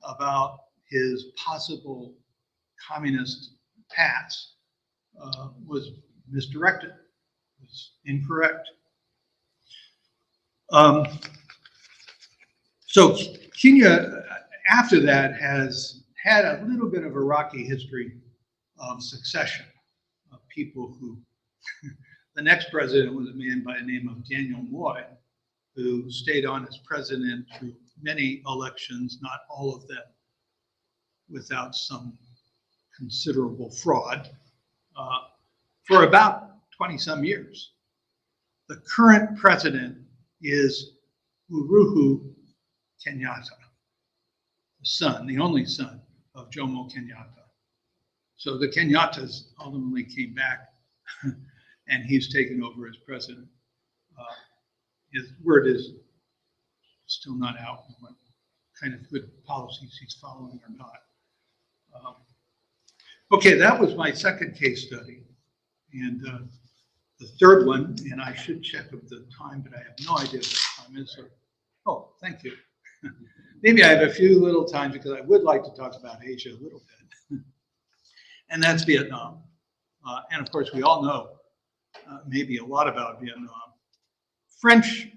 about his possible communist past was misdirected, was incorrect. So Kenya, after that, has had a little bit of a rocky history of succession of people who, the next president was a man by the name of Daniel Moi, who stayed on as president through many elections, not all of them without some considerable fraud, for about 20-some years. The current president is Uhuru Kenyatta, the son, the only son of Jomo Kenyatta. So the Kenyattas ultimately came back and he's taken over as president. His word is still not out on what kind of good policies he's following or not. Okay, that was my second case study. And the third one, and I should check of the time, but I have no idea what the time is. So, oh, thank you. Maybe I have a few little times because I would like to talk about Asia a little bit. And that's Vietnam. And of course, we all know maybe a lot about Vietnam. French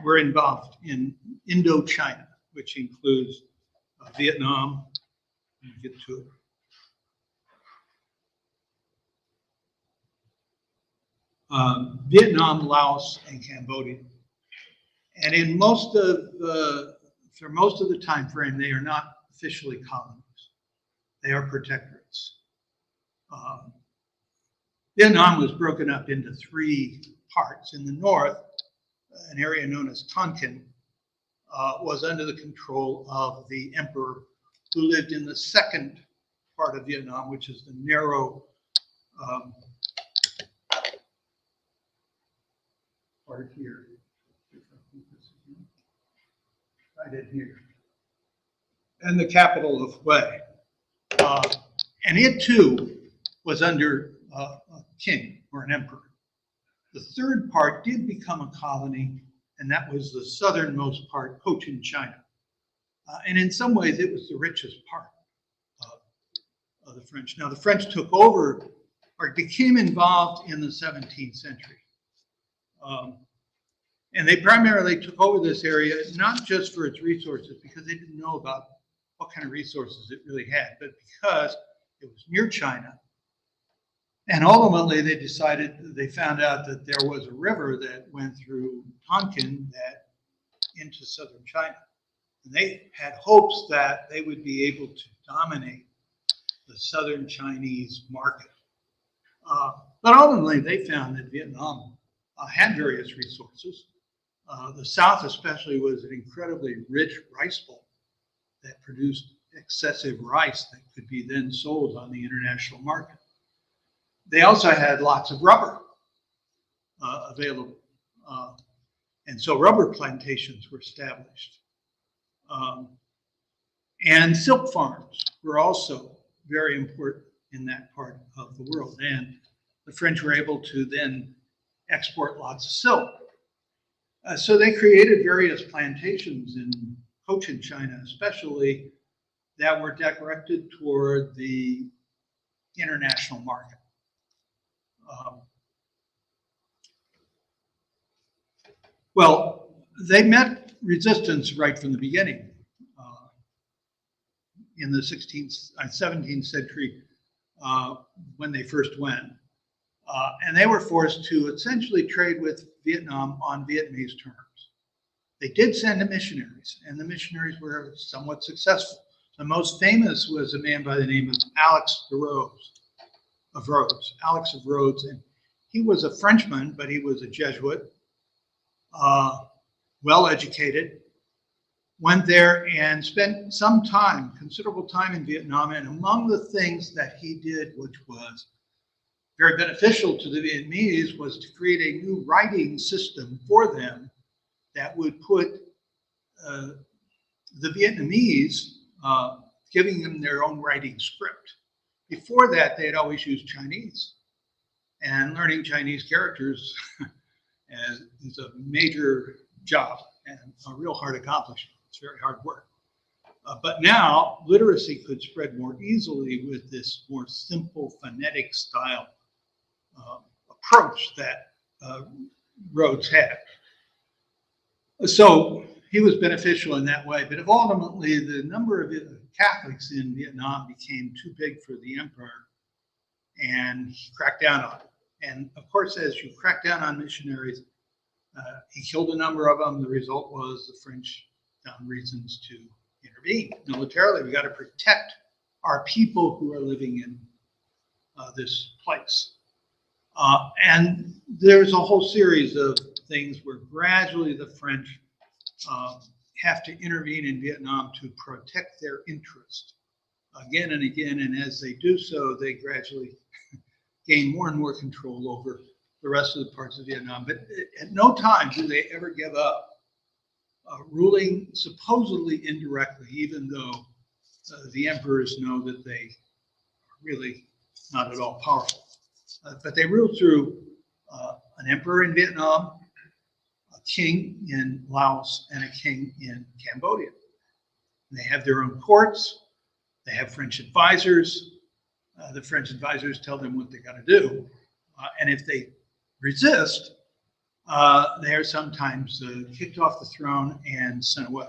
were involved in Indochina, which includes Vietnam. Let me get to it. Vietnam, Laos, and Cambodia. And in most of for most of the time frame, they are not officially colonies. They are protectorates. Vietnam was broken up into three parts. In the north, an area known as Tonkin was under the control of the emperor who lived in the second part of Vietnam, which is the narrow part here. Right in here. And the capital of Hue. And it too was under a king or an emperor. The third part did become a colony, and that was the southernmost part, Cochin China. And in some ways, it was the richest part of the French. Now, the French took over or became involved in the 17th century. And they primarily took over this area, not just for its resources, because they didn't know about what kind of resources it really had, but because it was near China. And ultimately, they found out that there was a river that went through Tonkin into southern China. And they had hopes that they would be able to dominate the southern Chinese market. But ultimately, they found that Vietnam had various resources. The South especially was an incredibly rich rice bowl that produced excessive rice that could be then sold on the international market. They also had lots of rubber available. And so rubber plantations were established. And silk farms were also very important in that part of the world. And the French were able to then export lots of silk. So they created various plantations in Cochin China, especially, that were directed toward the international market. Well, they met resistance right from the beginning. in the 17th century when they first went. And they were forced to essentially trade with Vietnam on Vietnamese terms. They did send missionaries, and the missionaries were somewhat successful. The most famous was a man by the name of Alex of Rhodes, and he was a Frenchman, but he was a Jesuit, well-educated, went there and spent some time, considerable time in Vietnam, and among the things that he did, which was very beneficial to the Vietnamese, was to create a new writing system for them that would put the Vietnamese, giving them their own writing script. Before that, they had always used Chinese. And learning Chinese characters is a major job and a real hard accomplishment. It's very hard work. But now, literacy could spread more easily with this more simple phonetic style approach that Rhodes had. So he was beneficial in that way, but ultimately the number of Catholics in Vietnam became too big for the emperor, and he cracked down on it. And of course, as you crack down on missionaries, he killed a number of them. The result was the French found reasons to intervene militarily. We got to protect our people who are living in this place. And there's a whole series of things where gradually the French have to intervene in Vietnam to protect their interest again and again. And as they do so, they gradually gain more and more control over the rest of the parts of Vietnam. But at no time do they ever give up ruling supposedly indirectly, even though the emperors know that they are really not at all powerful. But they rule through an emperor in Vietnam, a king in Laos, and a king in Cambodia. And they have their own courts. They have French advisors. The French advisors tell them what they got to do. And if they resist, they are sometimes kicked off the throne and sent away.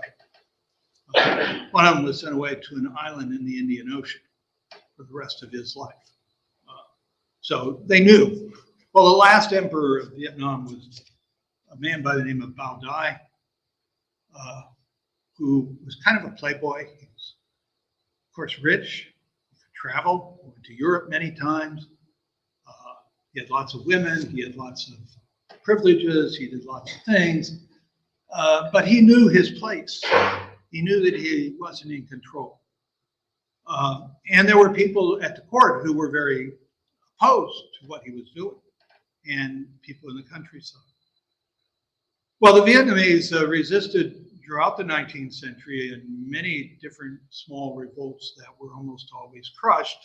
One of them was sent away to an island in the Indian Ocean for the rest of his life. So they knew. Well, the last emperor of Vietnam was a man by the name of Bao Dai, who was kind of a playboy. He was, of course, rich, he could travel, went to Europe many times. He had lots of women, he had lots of privileges, he did lots of things, but he knew his place. He knew that he wasn't in control. And there were people at the court who were very opposed to what he was doing, and people in the countryside. Well, the Vietnamese resisted throughout the 19th century in many different small revolts that were almost always crushed.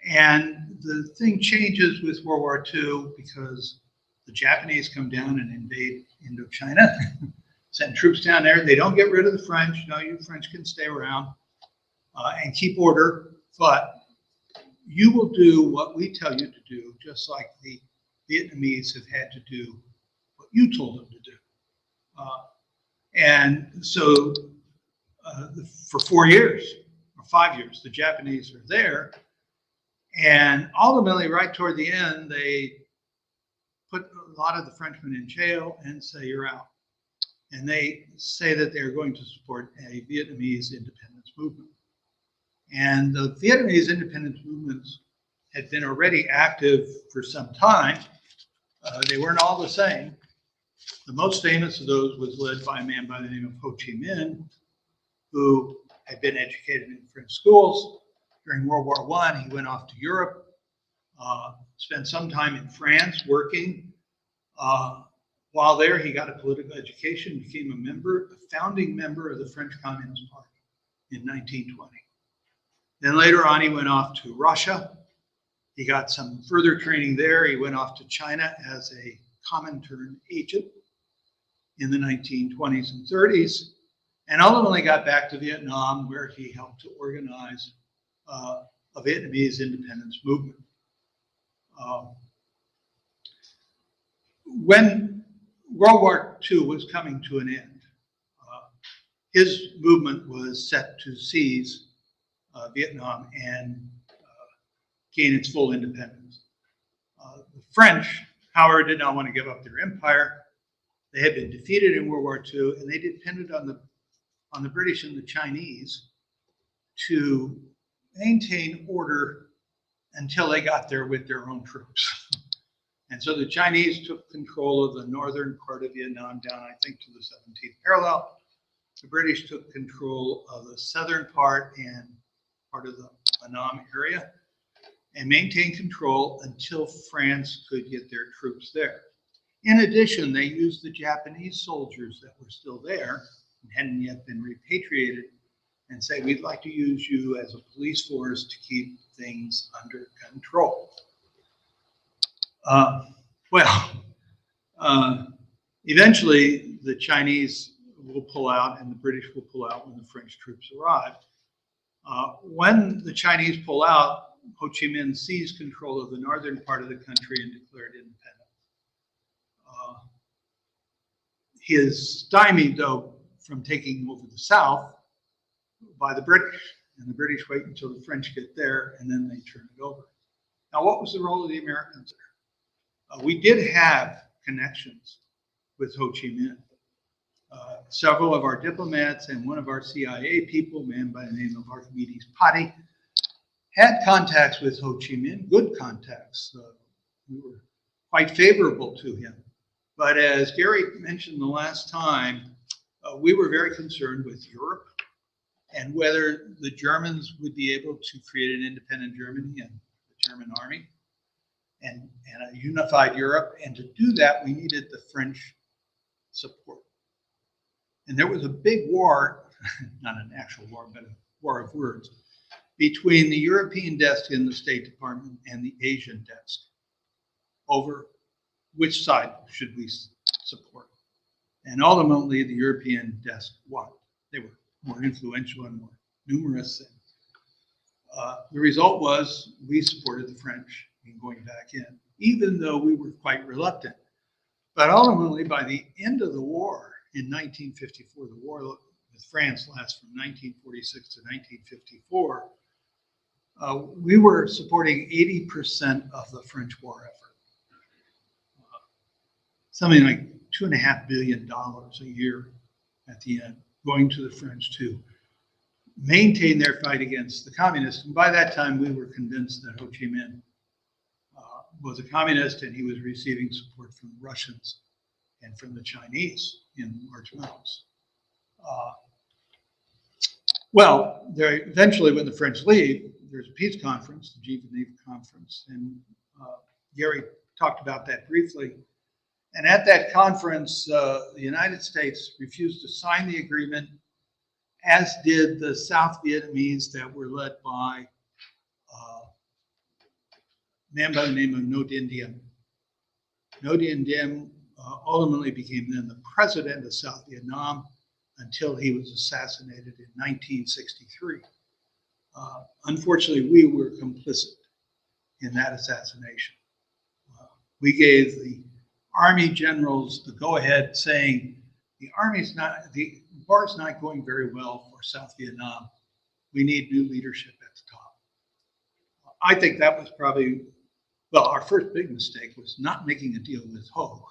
And the thing changes with World War II because the Japanese come down and invade Indochina, send troops down there. They don't get rid of the French. No, you French can stay around and keep order, but you will do what we tell you to do, just like the Vietnamese have had to do what you told them to do. And so for 4 years or 5 years, the Japanese are there. And ultimately, right toward the end, they put a lot of the Frenchmen in jail and say, you're out. And they say that they're going to support a Vietnamese independence movement. And the Vietnamese independence movements had been already active for some time. They weren't all the same. The most famous of those was led by a man by the name of Ho Chi Minh, who had been educated in French schools. During World War I, he went off to Europe, spent some time in France working. While there, he got a political education, became a founding member of the French Communist Party in 1920. Then later on, he went off to Russia. He got some further training there. He went off to China as a Comintern agent in the 1920s and 30s, and ultimately got back to Vietnam, where he helped to organize a Vietnamese independence movement. When World War II was coming to an end, his movement was set to seize Vietnam and gain its full independence. The French, however, did not want to give up their empire. They had been defeated in World War II, and they depended on the British and the Chinese to maintain order until they got there with their own troops. And so the Chinese took control of the northern part of Vietnam down, I think, to the 17th parallel. The British took control of the southern part and part of the Annam area and maintained control until France could get their troops there. In addition, they used the Japanese soldiers that were still there and hadn't yet been repatriated and say, we'd like to use you as a police force to keep things under control. Eventually the Chinese will pull out and the British will pull out when the French troops arrive. When the Chinese pull out, Ho Chi Minh seized control of the northern part of the country and declared independence. He is stymied, though, from taking over the south by the British. And the British wait until the French get there, and then they turn it over. Now, what was the role of the Americans there? We did have connections with Ho Chi Minh. Several of our diplomats and one of our CIA people, a man by the name of Archimedes Patti, had contacts with Ho Chi Minh, good contacts. We were quite favorable to him. But as Gary mentioned the last time, we were very concerned with Europe and whether the Germans would be able to create an independent Germany and the German army and a unified Europe. And to do that, we needed the French support. And there was a big war, not an actual war, but a war of words, between the European desk in the State Department and the Asian desk over which side should we support. And ultimately, the European desk won. They were more influential and more numerous. And, the result was we supported the French in going back in, even though we were quite reluctant. But ultimately, by the end of the war in 1954, the war with France lasts from 1946 to 1954, we were supporting 80% of the French war effort. Something like $2.5 billion a year at the end, going to the French to maintain their fight against the communists. And by that time, we were convinced that Ho Chi Minh was a communist and he was receiving support from the Russians and from the Chinese in large amounts. Eventually, when the French leave, there's a peace conference, the Geneva Conference, and Gary talked about that briefly. And at that conference, the United States refused to sign the agreement, as did the South Vietnamese that were led by a man by the name of Ngo Dinh Diem. Ngo Dinh Diem ultimately became then the president of South Vietnam until he was assassinated in 1963. Unfortunately, we were complicit in that assassination. We gave the Army generals the go-ahead, saying the war is not going very well for South Vietnam. We need new leadership at the top. I think that was probably, our first big mistake was not making a deal with Ho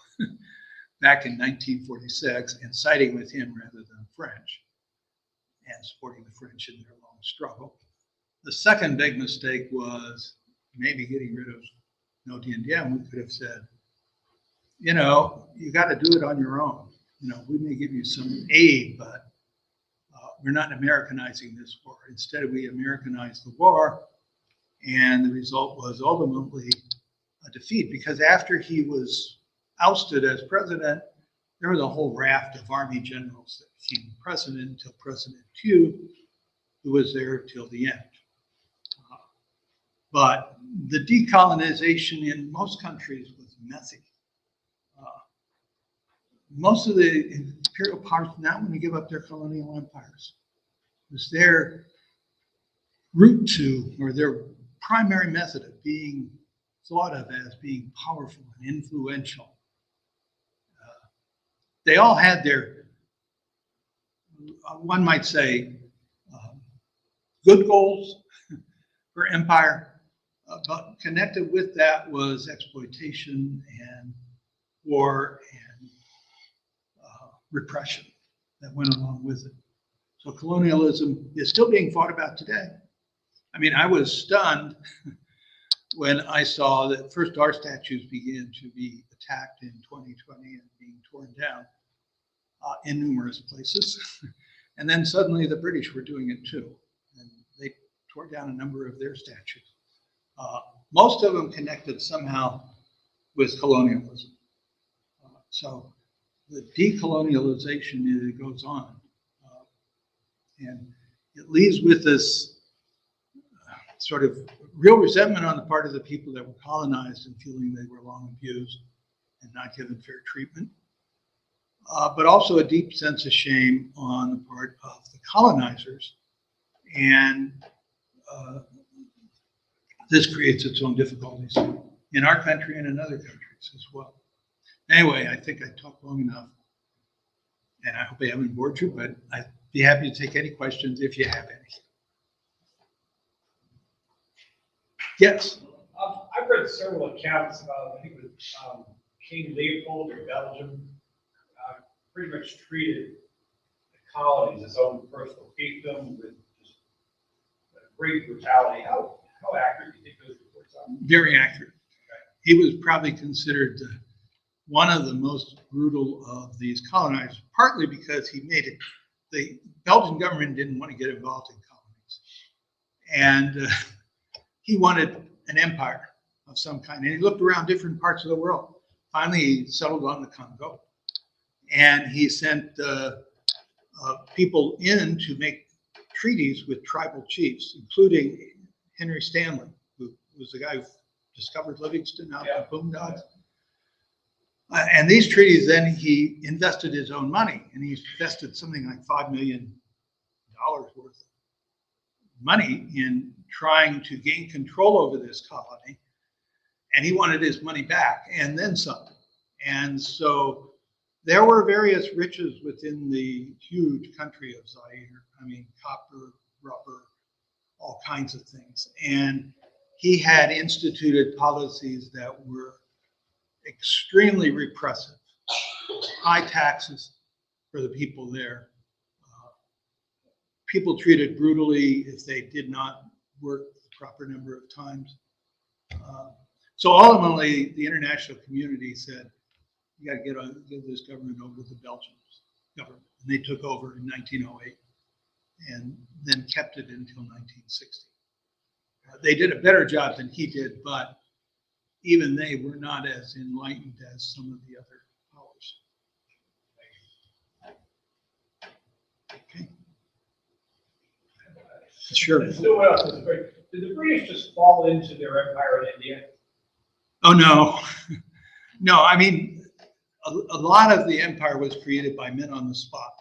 back in 1946 and siding with him rather than the French and supporting the French in their long struggle. The second big mistake was maybe getting rid of Ngo Dinh Diem. We could have said, you got to do it on your own. We may give you some aid, but we're not Americanizing this war. Instead, we Americanized the war, and the result was ultimately a defeat, because after he was ousted as president, there was a whole raft of army generals that became president until President Thieu, who was there till the end. But the decolonization in most countries was messy. Most of the imperial powers did not want to give up their colonial empires. It was their route to, or their primary method of being thought of as being powerful and influential. They all had their, one might say, good goals for empire, but connected with that was exploitation and war and repression that went along with it. So colonialism is still being fought about today. I mean, I was stunned when I saw that first our statues began to be attacked in 2020 and being torn down in numerous places. And then suddenly the British were doing it too. And they tore down a number of their statues. Most of them connected somehow with colonialism. So the decolonialization goes on. And it leaves with this sort of real resentment on the part of the people that were colonized and feeling they were long abused and not given fair treatment. But also a deep sense of shame on the part of the colonizers. And this creates its own difficulties in our country and in other countries as well. Anyway, I think I talked long enough, and I hope I haven't bored you, but I'd be happy to take any questions if you have any. Yes? I've read several accounts about, I think it was King Leopold of Belgium, pretty much treated the colonies as his own personal fiefdom with just great brutality. How accurate do you think those reports are? Very accurate. Okay. He was probably considered one of the most brutal of these colonizers, partly because he made it, the Belgian government didn't want to get involved in colonies. And he wanted an empire of some kind. And he looked around different parts of the world. Finally, he settled on the Congo. And he sent people in to make treaties with tribal chiefs, including Henry Stanley, who was the guy who discovered Livingston out in the boondocks. And these treaties, then he invested his own money, and he invested something like $5 million worth of money in trying to gain control over this colony. And he wanted his money back and then some. And so there were various riches within the huge country of Zaire. I mean, copper, rubber, all kinds of things. And he had instituted policies that were extremely repressive, high taxes for the people there. People treated brutally if they did not work the proper number of times. So ultimately, the international community said, you got to give this government over to the Belgian government. And they took over in 1908 and then kept it until 1960. They did a better job than he did, but even they were not as enlightened as some of the other powers. Okay. Sure. Did the British just fall into their empire in India? Oh, no. No, I mean, a lot of the empire was created by men on the spot.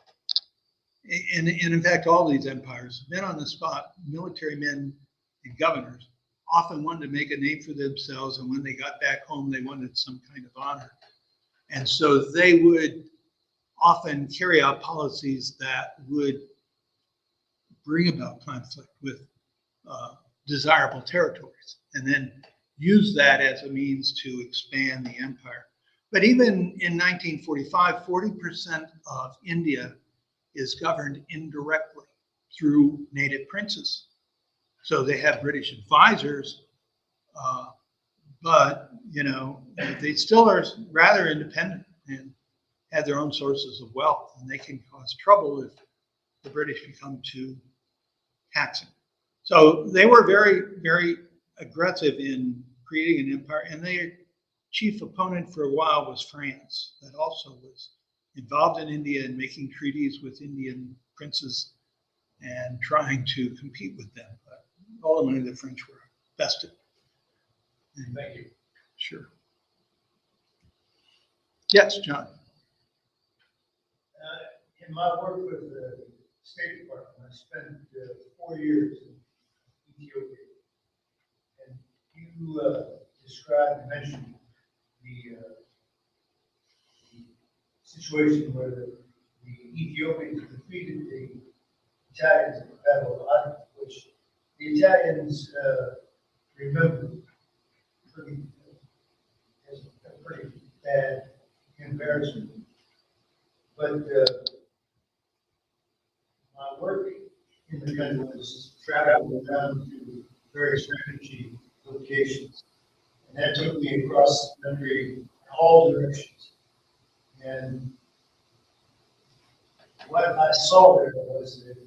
And in fact, all these empires, men on the spot, military men and governors, often wanted to make a name for themselves, and when they got back home, they wanted some kind of honor. And so they would often carry out policies that would bring about conflict with desirable territories, and then use that as a means to expand the empire. But even in 1945, 40% of India is governed indirectly through native princes. So they have British advisors, but they still are rather independent and have their own sources of wealth, and they can cause trouble if the British become too taxing. So they were very, very aggressive in creating an empire, and their chief opponent for a while was France, that also was involved in India and making treaties with Indian princes and trying to compete with them. But ultimately, the French were bested. Thank you. Sure. Yes, John. In my work with the State Department, I spent 4 years in Ethiopia. And you mentioned the situation where the Ethiopians defeated the Italians at the Battle of Adwa, which the Italians remember as a pretty bad embarrassment. But my work in the country was traveling down to various refugee locations. And that took me across the country in all directions. And what I saw there was that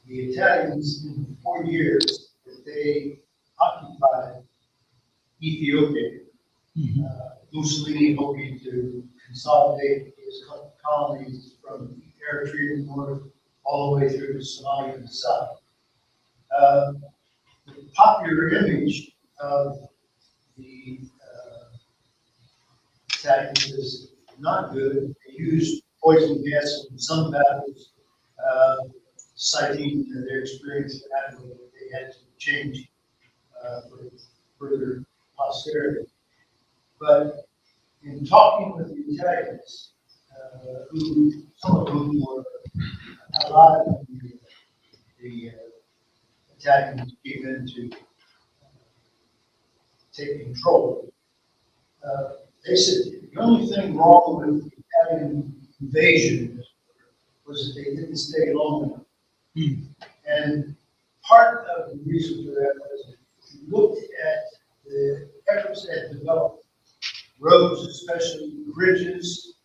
the Italians, in the 4 years that they occupied Ethiopia, Mussolini hoping to consolidate his colonies from Eritrea north all the way through to Somalia in the south. The popular image of the Italians is not good. They used poison gas in some battles, citing their experience that they had to change for further posterity. But in talking with the Italians, some of whom were alive when the Italians came in to take control, they said the only thing wrong with the Italian invasion was that they didn't stay long enough. And part of the reason for that was if you looked at the efforts that developed roads, especially bridges,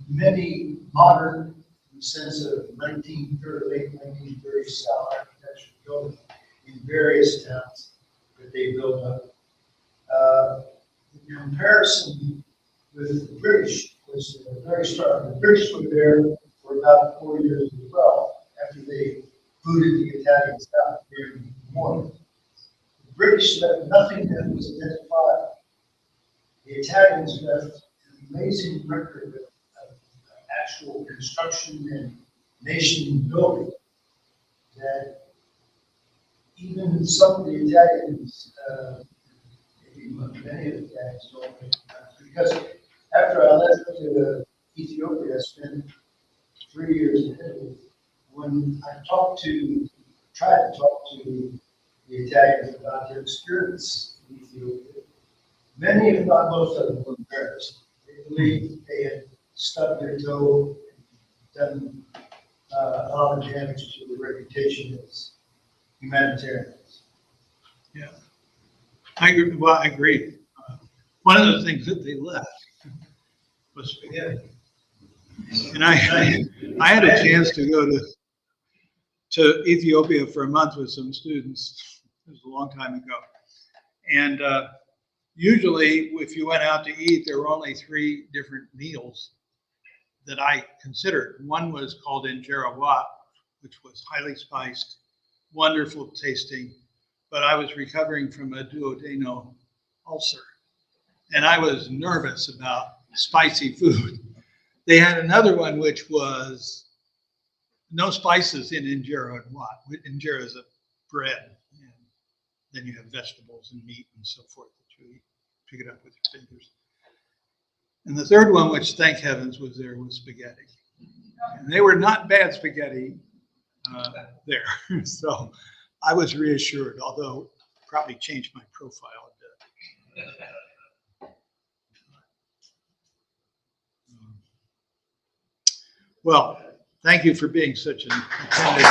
many modern, in the sense of 1930, 1930 style architecture building in various towns that they built up. The comparison with the British was very stark. The British were there for about 4 years as well, after they booted the Italians out during the war. The British left nothing that was identifiable. The Italians left an amazing record of actual construction and nation building that even some of the Italians, maybe many of the Italians don't recognize. Because after I left Ethiopia, I spent 3 years in Italy. When I tried to talk to the Italians about their experience in Ethiopia, many, if not most of them, were embarrassed. They believed they had stubbed their toe and done a lot of damage to their reputation as humanitarians. Yeah, I agree. Well, I agree. One of the things that they left was spaghetti. And I had a chance to go to Ethiopia for a month with some students. It was a long time ago. And usually, if you went out to eat, there were only 3 different meals that I considered. One was called injera wat, which was highly spiced, wonderful tasting, but I was recovering from a duodenal ulcer, and I was nervous about spicy food. They had another one which was no spices in injera wat. Injera is a bread, and then you have vegetables and meat and so forth that you eat. Pick it up with your fingers. And the third one, which thank heavens was there, was spaghetti. And they were not bad spaghetti there. So I was reassured, although probably changed my profile a bit. Well, thank you for being such an attentive